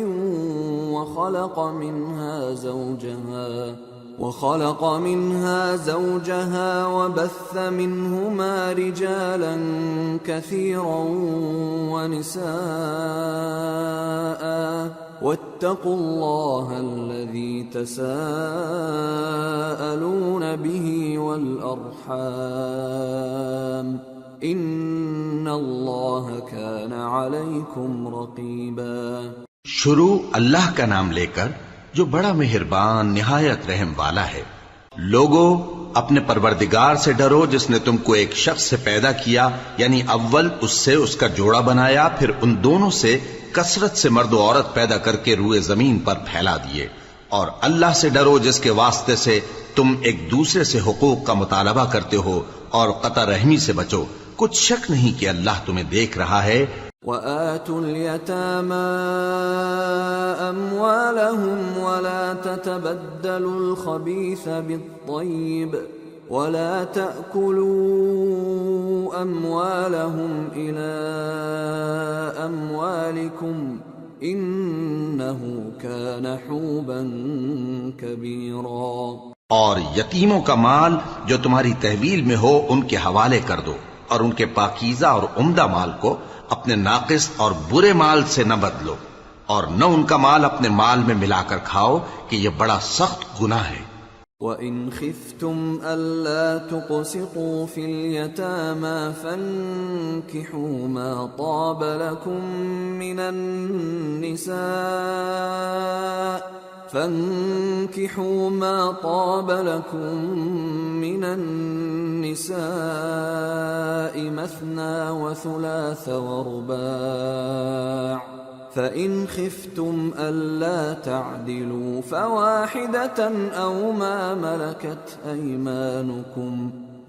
وخلق منها زوجها وبث منهما رجالا كثيرا ونساء واتقوا الله الذي تساءلون به والأرحام ان اللہ کان علیکم رقیبا۔ شروع اللہ کا نام لے کر جو بڑا مہربان نہایت رحم والا ہے۔ لوگو اپنے پروردگار سے ڈرو جس نے تم کو ایک شخص سے پیدا کیا، یعنی اول اس سے اس کا جوڑا بنایا، پھر ان دونوں سے کثرت سے مرد و عورت پیدا کر کے روئے زمین پر پھیلا دیے، اور اللہ سے ڈرو جس کے واسطے سے تم ایک دوسرے سے حقوق کا مطالبہ کرتے ہو، اور قطع رحمی سے بچو، کچھ شک نہیں کہ اللہ تمہیں دیکھ رہا ہے۔ وَآتُوا الْيَتَامَى أَمْوَالَهُمْ وَلَا تَتَبَدَّلُوا الْخَبِيثَ بِالطَّيِّبِ وَلَا تَأْكُلُوا أَمْوَالَهُمْ إِلَىٰ أَمْوَالِكُمْ إِنَّهُ كَانَ حُوبًا كَبِيرًا۔ اور یتیموں کا مال جو تمہاری تحویل میں ہو ان کے حوالے کر دو، اور ان کے پاکیزہ اور عمدہ مال کو اپنے ناقص اور برے مال سے نہ بدلو، اور نہ ان کا مال اپنے مال میں ملا کر کھاؤ کہ یہ بڑا سخت گناہ ہے۔ وَإِنْ خِفْتُمْ أَلَّا تُقْسِطُوا فِي الْيَتَامَى فَانكِحُوا مَا طَابَ لَكُم من النساء مثنى وثلاث ورباع فإن خفتم ألا تعدلوا فواحدة أو ما ملكت أيمانكم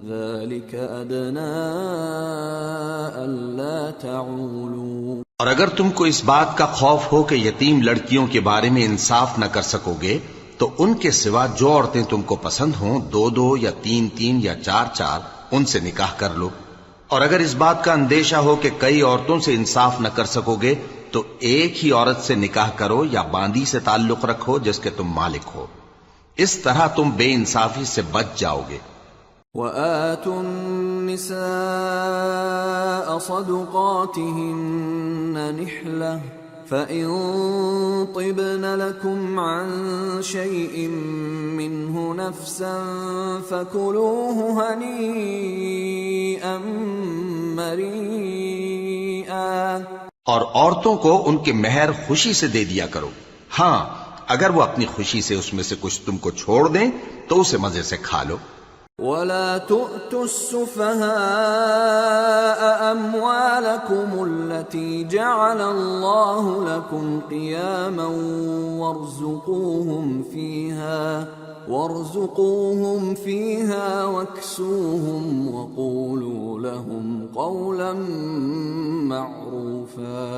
ذلك أدنى ألا تعولوا۔ اور اگر تم کو اس بات کا خوف ہو کہ یتیم لڑکیوں کے بارے میں انصاف نہ کر سکو گے تو ان کے سوا جو عورتیں تم کو پسند ہوں، 2 یا 3 یا 4 ان سے نکاح کر لو۔ اور اگر اس بات کا اندیشہ ہو کہ کئی عورتوں سے انصاف نہ کر سکو گے تو ایک ہی عورت سے نکاح کرو یا باندی سے تعلق رکھو جس کے تم مالک ہو، اس طرح تم بے انصافی سے بچ جاؤ گے۔ وَآتُوا النِّسَاءَ صَدُقَاتِهِنَّ نِحْلَةً فَإِن طِبْنَ لَكُمْ عَن شَيْءٍ مِّنْهُ نَفْسًا فَكُلُوهُ هَنِيئًا مَّرِيئًا۔ اور عورتوں کو ان کے مہر خوشی سے دے دیا کرو، ہاں اگر وہ اپنی خوشی سے اس میں سے کچھ تم کو چھوڑ دیں تو اسے مزے سے کھا لو۔ وَلَا تُؤْتُوا السُّفَهَاءَ أَمْوَالَكُمُ الَّتِي جَعَلَ اللَّهُ لَكُمْ قِيَامًا وَارْزُقُوهُمْ فِيهَا وَاكْسُوهُمْ وَقُولُوا لَهُمْ قَوْلًا مَّعْرُوفًا۔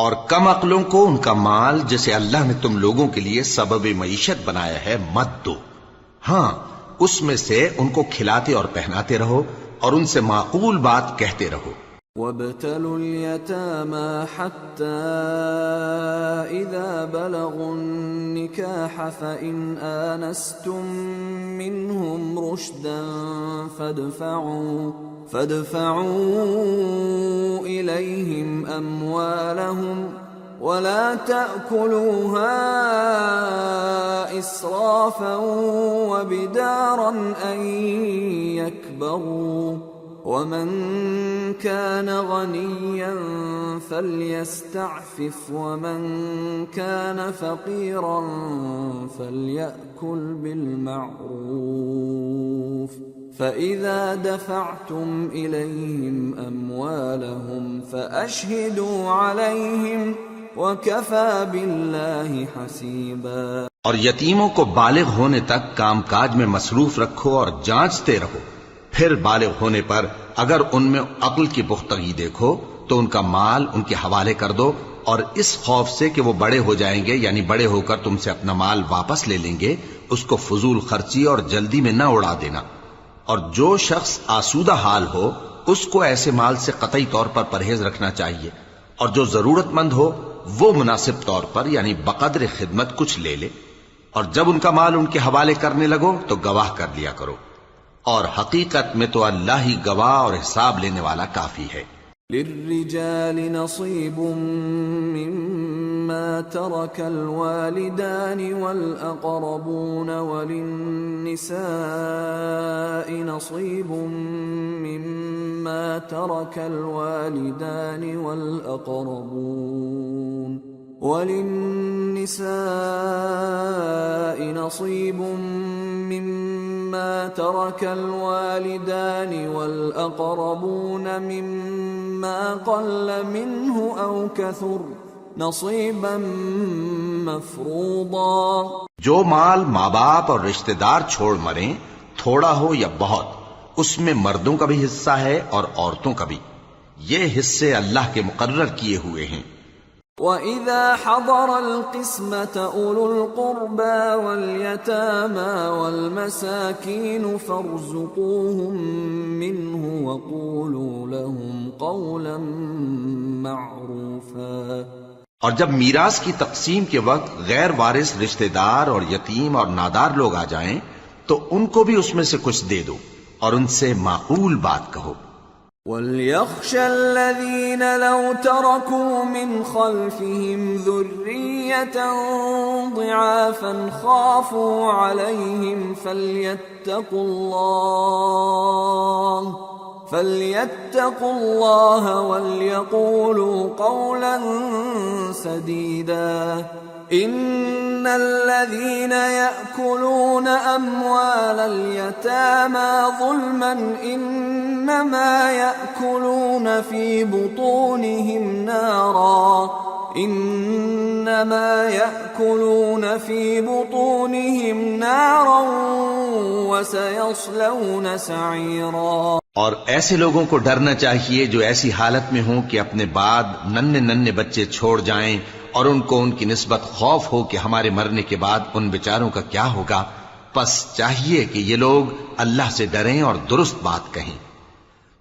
اور کم عقلوں کو ان کا مال جسے اللہ نے تم لوگوں کے لیے سبب معیشت بنایا ہے مت دو، ہاں اس میں سے ان کو کھلاتے اور پہناتے رہو اور ان سے معقول بات کہتے رہو۔ وَابْتَلُوا الْيَتَامَى حَتَّى إِذَا بَلَغُوا النِّكَاحَ فَإِنْ آنَسْتُم مِّنْهُمْ رُشْدًا فَادْفَعُوا إِلَيْهِمْ أَمْوَالَهُمْ وَلَا تَأْكُلُوهَا إِسْرَافًا وَبِدَارًا أَن يَكْبَرُوا وَمَن كَانَ غَنِيًّا فَلْيَسْتَعْفِفْ وَمَن كَانَ فَقِيرًا فَلْيَأْكُلْ بِالْمَعْرُوفِ فَإِذَا دَفَعْتُمْ إِلَيْهِمْ أَمْوَالَهُمْ فَأَشْهِدُوا عَلَيْهِمْ وَكَفَى بِاللَّهِ حَسِيبًا۔ اور یتیموں کو بالغ ہونے تک کام کاج میں مصروف رکھو اور جانچتے رہو، پھر بالغ ہونے پر اگر ان میں عقل کی پختگی دیکھو تو ان کا مال ان کے حوالے کر دو اور اس خوف سے کہ وہ بڑے ہو جائیں گے، یعنی بڑے ہو کر تم سے اپنا مال واپس لے لیں گے، اس کو فضول خرچی اور جلدی میں نہ اڑا دینا۔ اور جو شخص آسودہ حال ہو اس کو ایسے مال سے قطعی طور پر پرہیز رکھنا چاہیے، اور جو ضرورت مند ہو وہ مناسب طور پر یعنی بقدر خدمت کچھ لے لے، اور جب ان کا مال ان کے حوالے کرنے لگو تو گواہ کر لیا کرو، اور حقیقت میں تو اللہ ہی گواہ اور حساب لینے والا کافی ہے۔ للرجال نصيب مما ترك الوالدان والأقربون وللنساء نصيب مما ترك الوالدان والأقربون مما قل منه أو كثر نصيبا مفروضا۔ جو مال ماں باپ اور رشتہ دار چھوڑ مریں، تھوڑا ہو یا بہت، اس میں مردوں کا بھی حصہ ہے اور عورتوں کا بھی، یہ حصے اللہ کے مقرر کیے ہوئے ہیں۔ وَإِذَا حَضَرَ الْقِسْمَةَ أُولُو الْقُرْبَى وَالْيَتَامَى وَالْمَسَاكِينُ فَارْزُقُوهُم مِّنْهُ وَقُولُوا لَهُمْ قَوْلًا مَّعْرُوفًا۔ اور جب میراث کی تقسیم کے وقت غیر وارث رشتہ دار اور یتیم اور نادار لوگ آ جائیں تو ان کو بھی اس میں سے کچھ دے دو اور ان سے معقول بات کہو۔ وَلْيَخْشَ الَّذِينَ لَوْ تَرَكُوا مِنْ خَلْفِهِمْ ذُرِّيَّةً ضِعَافًا خَافُوا عَلَيْهِمْ فَلْيَتَّقُوا اللَّهَ وَلْيَقُولُوا قَوْلًا سَدِيدًا۔ إِنَّ الَّذِينَ يَأْكُلُونَ أَمْوَالَ الْيَتَامَى ظُلْمًا إِنَّمَا يَأْكُلُونَ فِي بُطُونِهِمْ نَارًا وَسَيَصْلَوْنَ سَعِيرًا۔ اور ایسے لوگوں کو ڈرنا چاہیے جو ایسی حالت میں ہوں کہ اپنے بعد ننھے بچے چھوڑ جائیں اور ان کو ان کی نسبت خوف ہو کہ ہمارے مرنے کے بعد ان بیچاروں کا کیا ہوگا، پس چاہیے کہ یہ لوگ اللہ سے ڈریں اور درست بات کہیں۔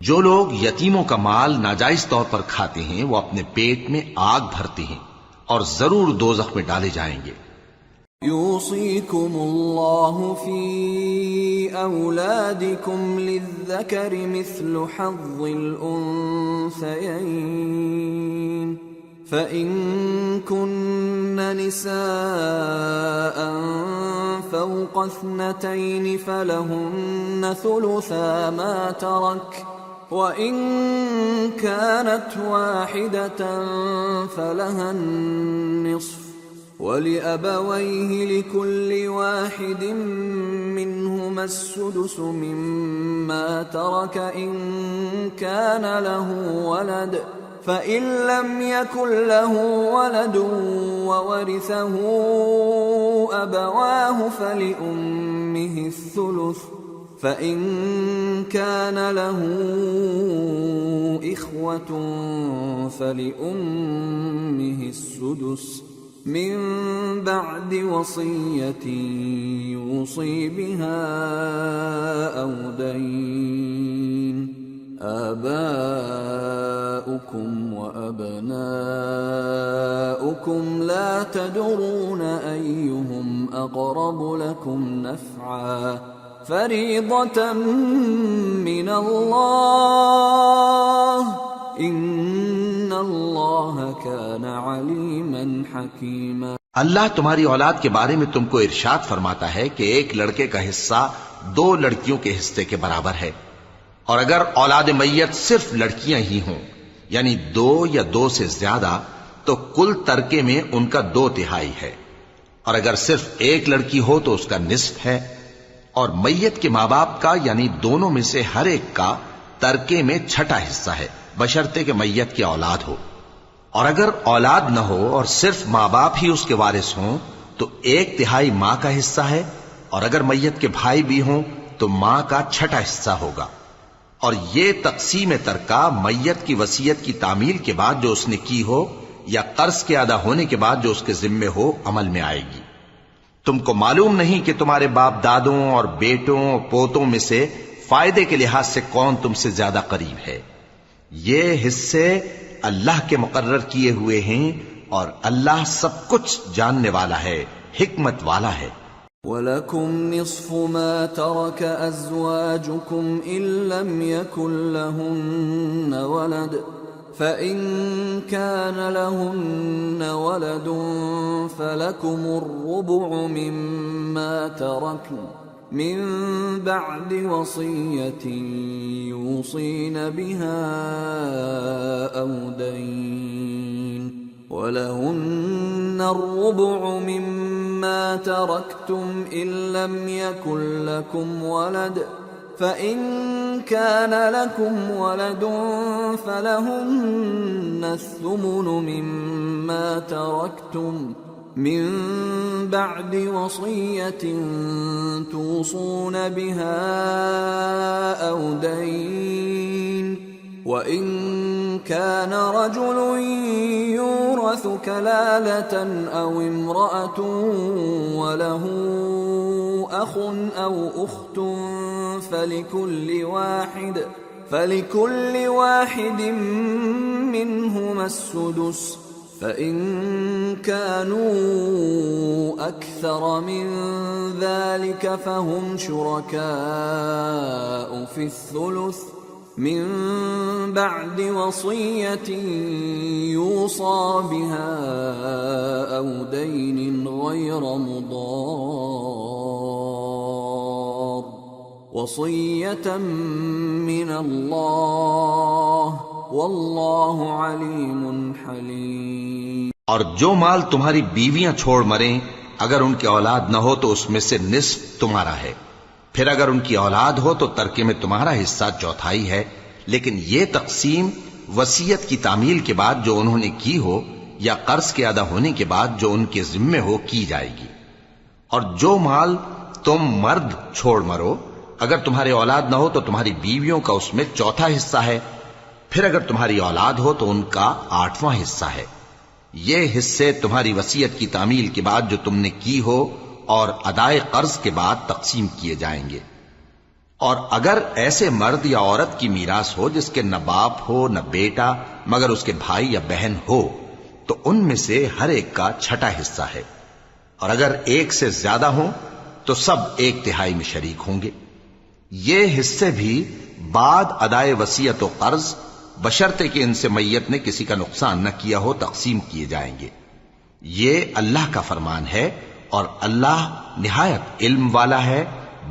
جو لوگ یتیموں کا مال ناجائز طور پر کھاتے ہیں وہ اپنے پیٹ میں آگ بھرتے ہیں اور ضرور دوزخ میں ڈالے جائیں گے۔ يوصيكم الله في أولادكم للذكر مثل حظ الأنثيين، فإن كن نساء فوق 2 فلهن ثلثا ما ترك، وإن كانت واحدة فلها النصف، وَلِأَبَوَيْهِ لِكُلِّ وَاحِدٍ مِّنْهُمَا السُّدُسُ مِمَّا تَرَكَ إِن كَانَ لَهُ وَلَدٌ، فَإِن لَّمْ يَكُن لَّهُ وَلَدٌ وَوَرِثَهُ أَبَوَاهُ فَلِأُمِّهِ الثُّلُثُ، فَإِن كَانَ لَهُ إِخْوَةٌ فَلِأُمِّهِ السُّدُسُ من بعد وصية يوصي بها أو دين، آباؤكم وأبناؤكم لا تدرون أيهم أقرب لكم نفعا، فريضة من الله، ان اللہ کان علیما حکیما۔ اللہ تمہاری اولاد کے بارے میں تم کو ارشاد فرماتا ہے کہ ایک لڑکے کا حصہ 2 لڑکیوں کے حصے کے برابر ہے، اور اگر اولاد میت صرف لڑکیاں ہی ہوں یعنی 2 یا 2 سے زیادہ تو کل ترکے میں ان کا 2/3 ہے، اور اگر صرف ایک لڑکی ہو تو اس کا نصف ہے، اور میت کے ماں باپ کا یعنی دونوں میں سے ہر ایک کا ترکے میں 6واں حصہ ہے، بشرطے کہ میت کی اولاد ہو، اور اگر اولاد نہ ہو اور صرف ماں باپ ہی اس کے وارث ہوں تو 1/3 ماں کا حصہ ہے، اور اگر میت کے بھائی بھی ہوں تو ماں کا 6واں حصہ ہوگا۔ اور یہ تقسیم ترکہ میت کی وصیت کی تعمیل کے بعد جو اس نے کی ہو یا قرض کے ادا ہونے کے بعد جو اس کے ذمے ہو عمل میں آئے گی۔ تم کو معلوم نہیں کہ تمہارے باپ دادوں اور بیٹوں اور پوتوں میں سے فائدے کے لحاظ سے کون تم سے زیادہ قریب ہے؟ یہ حصے اللہ کے مقرر کیے ہوئے ہیں اور اللہ سب کچھ جاننے والا ہے، حکمت والا ہے۔ وَلَكُمْ نِصْفُ مَا تَرَكَ أَزْوَاجُكُمْ إِن لَّمْ يَكُن لَّهُنَّ وَلَدٌ فَإِن كَانَ لَهُنَّ وَلَدٌ فَلَكُمُ الرُّبُعُ مِمَّا تَرَكْنَ من بعد وصية يوصين بها أو دين ولهن الربع مما تركتم إن لم يكن لكم ولد فإن كان لكم ولد فلهن الثمن مما تركتم من بعد وصية توصون بها أو دين وإن كان رجل يورث كلالة أو امرأة وله أخ أو أخت فلكل واحد منهما السدس فإن كانوا أكثر من ذلك فهم شركاء في الثلث من بعد وصية يوصى بها أو دين غير مضار وصية من الله واللہ علیم حلیم۔ اور جو مال تمہاری بیویاں چھوڑ مریں اگر ان کی اولاد نہ ہو تو اس میں سے نصف تمہارا ہے، پھر اگر ان کی اولاد ہو تو ترکے میں تمہارا حصہ چوتھائی ہے، لیکن یہ تقسیم وصیت کی تعمیل کے بعد جو انہوں نے کی ہو یا قرض کے ادا ہونے کے بعد جو ان کے ذمے ہو کی جائے گی۔ اور جو مال تم مرد چھوڑ مرو اگر تمہاری اولاد نہ ہو تو تمہاری بیویوں کا اس میں چوتھا حصہ ہے، پھر اگر تمہاری اولاد ہو تو ان کا 8واں حصہ ہے۔ یہ حصے تمہاری وصیت کی تعمیل کے بعد جو تم نے کی ہو اور ادائے قرض کے بعد تقسیم کیے جائیں گے۔ اور اگر ایسے مرد یا عورت کی میراث ہو جس کے نہ باپ ہو نہ بیٹا مگر اس کے بھائی یا بہن ہو تو ان میں سے ہر ایک کا چھٹا حصہ ہے، اور اگر ایک سے زیادہ ہوں تو سب 1/3 میں شریک ہوں گے۔ یہ حصے بھی بعد ادائے وصیت و قرض بشرطے کہ ان سے میت نے کسی کا نقصان نہ کیا ہو تقسیم کیے جائیں گے۔ یہ اللہ کا فرمان ہے اور اللہ نہایت علم والا ہے،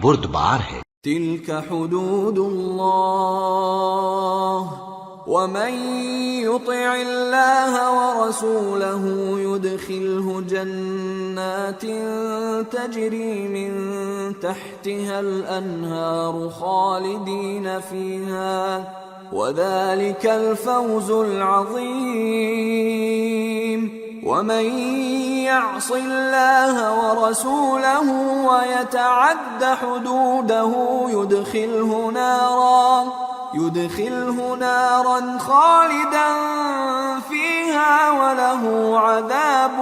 بردبار ہے۔ تلك حدود اللہ ومن يطع الله ورسوله يدخله جنات تجري من تحتها الأنهار خالدين فيها وذلك الفوز العظيم ومن يعص الله ورسوله ويتعد حدوده يدخله نارا خالدا فيها وله عذاب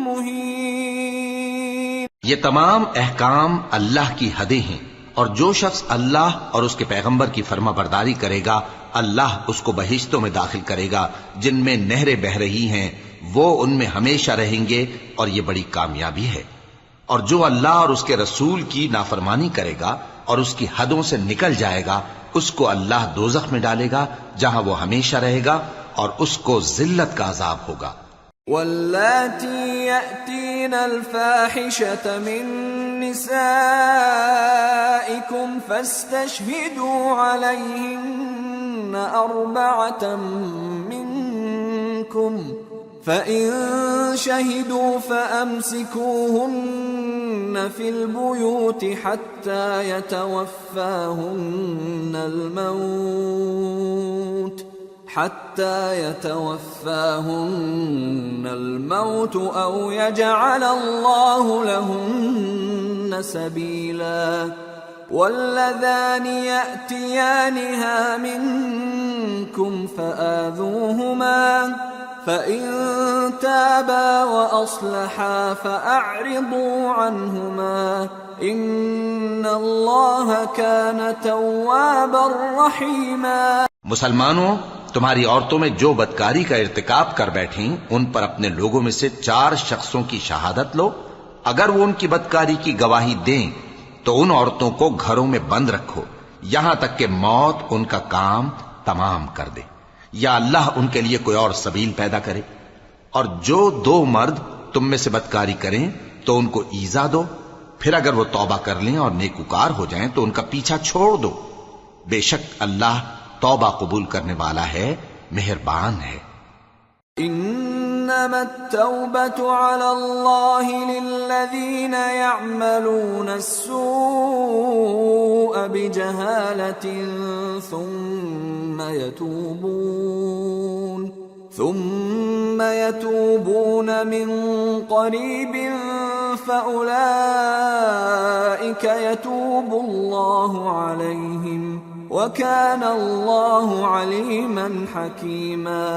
مهين۔ یہ تمام احکام اللہ کی حدیں ہیں، اور جو شخص اللہ اور اس کے پیغمبر کی فرما برداری کرے گا اللہ اس کو بہشتوں میں داخل کرے گا جن میں نہریں بہ رہی ہیں، وہ ان میں ہمیشہ رہیں گے، اور یہ بڑی کامیابی ہے۔ اور جو اللہ اور اس کے رسول کی نافرمانی کرے گا اور اس کی حدوں سے نکل جائے گا اس کو اللہ دوزخ میں ڈالے گا جہاں وہ ہمیشہ رہے گا، اور اس کو ذلت کا عذاب ہوگا۔ واللاتی یأتین الفاحشة من نسائکم فاستشہدوا علیہن 4 منکم فَإِن شَهِدُوا فَأَمْسِكُوهُنَّ فِي الْبُيُوتِ حَتَّى يَتَوَفَّاهُنَّ الْمَوْتُ أَوْ يَجْعَلَ اللَّهُ لَهُنَّ سَبِيلًا وَاللَّذَانِ يَأْتِيَانِهَا مِنكُمْ فَآذُوهُمَا فإن تابا وأصلحا فأعرضوا عنهما إن الله كان توابا رحيما۔ مسلمانوں، تمہاری عورتوں میں جو بدکاری کا ارتکاب کر بیٹھیں ان پر اپنے لوگوں میں سے 4 شخصوں کی شہادت لو۔ اگر وہ ان کی بدکاری کی گواہی دیں تو ان عورتوں کو گھروں میں بند رکھو یہاں تک کہ موت ان کا کام تمام کر دے یا اللہ ان کے لیے کوئی اور سبیل پیدا کرے۔ اور جو 2 مرد تم میں سے بدکاری کریں تو ان کو ایذا دو، پھر اگر وہ توبہ کر لیں اور نیکوکار ہو جائیں تو ان کا پیچھا چھوڑ دو، بے شک اللہ توبہ قبول کرنے والا ہے، مہربان ہے۔ انما التوبة على الله للذين يعملون السوء بجهالة ثم يتوبون من قريب فأولئك يتوب الله عليهم وَكَانَ اللَّهُ عَلِيمًا حَكِيمًا۔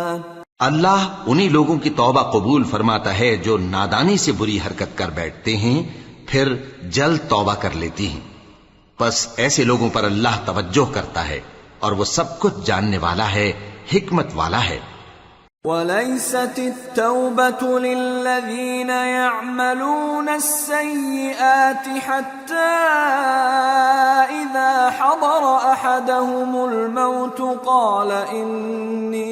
اللہ انہی لوگوں کی توبہ قبول فرماتا ہے جو نادانی سے بری حرکت کر بیٹھتے ہیں پھر جلد توبہ کر لیتی ہیں، پس ایسے لوگوں پر اللہ توجہ کرتا ہے اور وہ سب کچھ جاننے والا ہے، حکمت والا ہے۔ وَلَيْسَتِ التَّوْبَةُ لِلَّذِينَ يَعْمَلُونَ السَّيِّئَاتِ حَتَّى إِذَا حَضَرَ أَحَدَهُمُ الْمَوْتُ قَالَ إِنِّي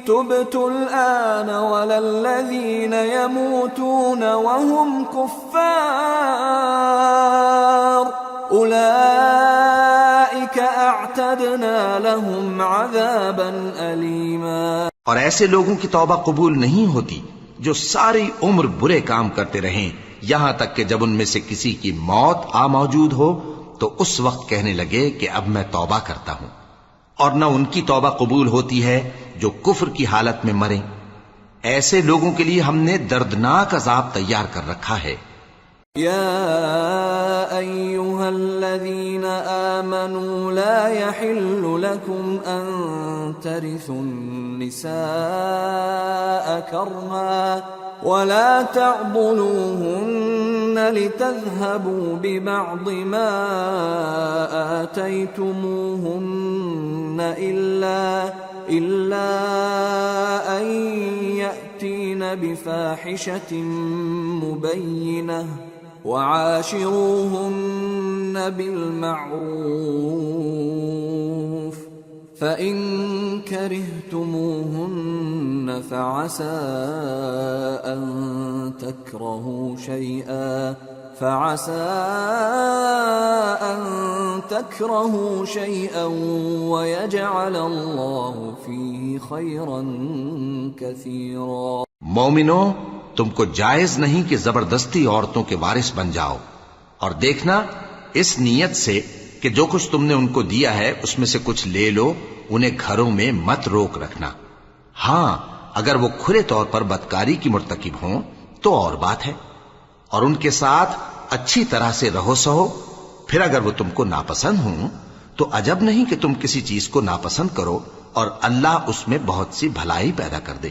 تُبْتُ الْآنَ وَلَا الَّذِينَ يَمُوتُونَ وَهُمْ كُفَّارٌ أُولَئِكَ أَعْتَدْنَا لَهُمْ عَذَابًا أَلِيمًا۔ اور ایسے لوگوں کی توبہ قبول نہیں ہوتی جو ساری عمر برے کام کرتے رہیں یہاں تک کہ جب ان میں سے کسی کی موت آ موجود ہو تو اس وقت کہنے لگے کہ اب میں توبہ کرتا ہوں، اور نہ ان کی توبہ قبول ہوتی ہے جو کفر کی حالت میں مریں۔ ایسے لوگوں کے لیے ہم نے دردناک عذاب تیار کر رکھا ہے۔ يا أيها الذين آمنوا لا يحل لكم أن ترثوا النساء كرها ولا تعضلوهن لتذهبوا ببعض ما آتيتموهن إلا أن يأتين بفاحشة مبينة وعاشروهن بالمعروف فإن كرهتموهن فعسى أن تكرهوا شيئا ويجعل الله فيه خيرا كثيرا۔ مومنو، تم کو جائز نہیں کہ زبردستی عورتوں کے وارث بن جاؤ، اور دیکھنا اس نیت سے کہ جو کچھ تم نے ان کو دیا ہے اس میں سے کچھ لے لو، انہیں گھروں میں مت روک رکھنا۔ ہاں، اگر وہ کھلے طور پر بدکاری کی مرتکب ہوں تو اور بات ہے، اور ان کے ساتھ اچھی طرح سے رہو سہو۔ پھر اگر وہ تم کو ناپسند ہوں تو عجب نہیں کہ تم کسی چیز کو ناپسند کرو، اور اللہ اس میں بہت سی بھلائی پیدا کر دے۔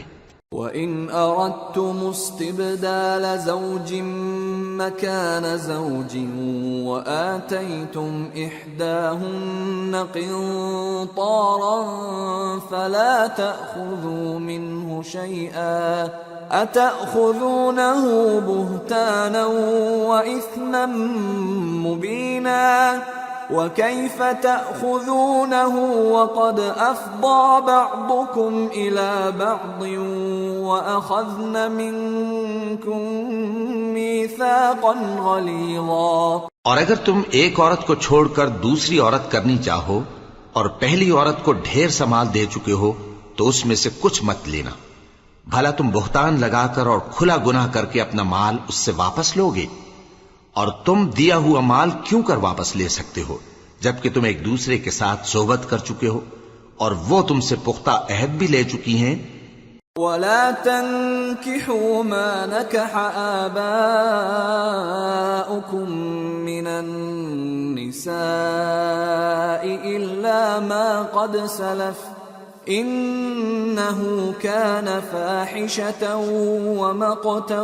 وَإِنْ أَرَدْتُمُ اسْتِبْدَالَ زَوْجٍ مَّكَانَ زَوْجٍ وَآتَيْتُمْ إِحْدَاهُنَّ قِنطَارًا فَلَا تَأْخُذُوا مِنْهُ شَيْئًا أَتَأْخُذُونَهُ بُهْتَانًا وَإِثْمًا مُّبِينًا وَكَيْفَ تَأْخُذُونَهُ وَقَدْ أَفْضَىٰ بَعْضُكُمْ إِلَىٰ بَعْضٍ وَأَخَذْنَ مِنكُم مِّيثَاقًا غَلِيظًا۔ اور اگر تم ایک عورت کو چھوڑ کر دوسری عورت کرنی چاہو اور پہلی عورت کو ڈھیر سا مال دے چکے ہو تو اس میں سے کچھ مت لینا، بھلا تم بہتان لگا کر اور کھلا گناہ کر کے اپنا مال اس سے واپس لوگے؟ اور تم دیا ہوا مال کیوں کر واپس لے سکتے ہو جبکہ تم ایک دوسرے کے ساتھ صحبت کر چکے ہو اور وہ تم سے پختہ عہد بھی لے چکی ہیں؟ وَلَا تَنكِحُوا مَا نَكَحَ آبَاؤُكُم من النساء إلا ما قد سلف إنه كان فاحشة ومقتا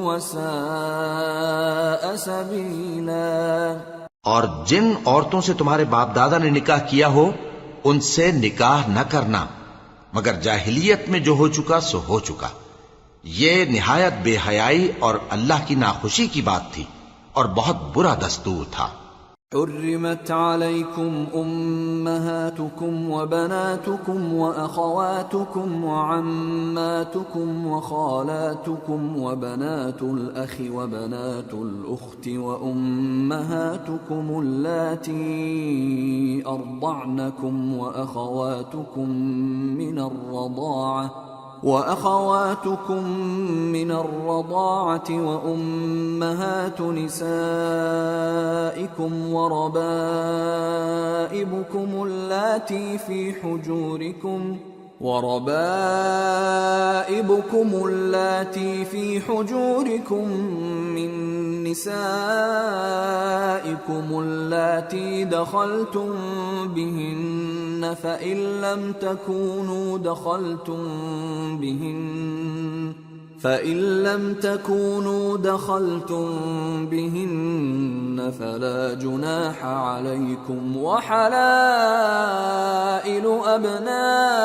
وساء سبيلا۔ اور جن عورتوں سے تمہارے باپ دادا نے نکاح کیا ہو ان سے نکاح نہ کرنا مگر جاہلیت میں جو ہو چکا سو ہو چکا، یہ نہایت بے حیائی اور اللہ کی ناخوشی کی بات تھی اور بہت برا دستور تھا۔ حرمت عليكم أمهاتكم وبناتكم وأخواتكم وعماتكم وخالاتكم وبنات الأخ وبنات الأخت وأمهاتكم اللاتي أرضعنكم وأخواتكم من الرضاعة وأمهات نسائكم وربائبكم اللاتي في حجوركم من نسائكم اللاتي دخلتم بهن فإن لم تكونوا دخلتم بهن فلا جناح عليكم وحلائل أبنائكم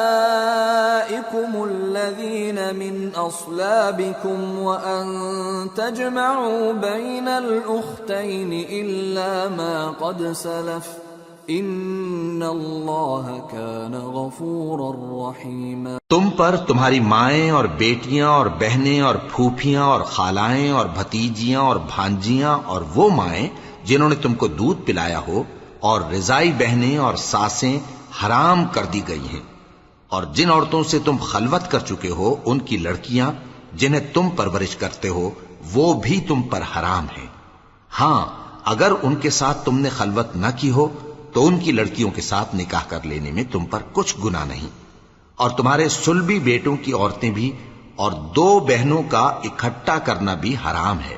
الذين من أصلابكم وأن تجمعوا بين الأختين إلا ما قد سلف ان اللہ کان غفورا رحیما۔ تم پر تمہاری مائیں اور بیٹیاں اور بہنیں اور پھوپھیاں اور خالائیں اور بھتیجیاں اور بھانجیاں اور وہ مائیں جنہوں نے تم کو دودھ پلایا ہو اور رضائی بہنیں اور ساسیں حرام کر دی گئی ہیں، اور جن عورتوں سے تم خلوت کر چکے ہو ان کی لڑکیاں جنہیں تم پرورش کرتے ہو وہ بھی تم پر حرام ہیں۔ ہاں اگر ان کے ساتھ تم نے خلوت نہ کی ہو تو ان کی لڑکیوں کے ساتھ نکاح کر لینے میں تم پر کچھ گناہ نہیں، اور تمہارے صلبی بیٹوں کی عورتیں بھی اور دو بہنوں کا اکٹھا کرنا بھی حرام ہے،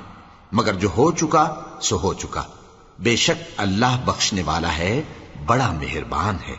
مگر جو ہو چکا سو ہو چکا، بے شک اللہ بخشنے والا ہے، بڑا مہربان ہے۔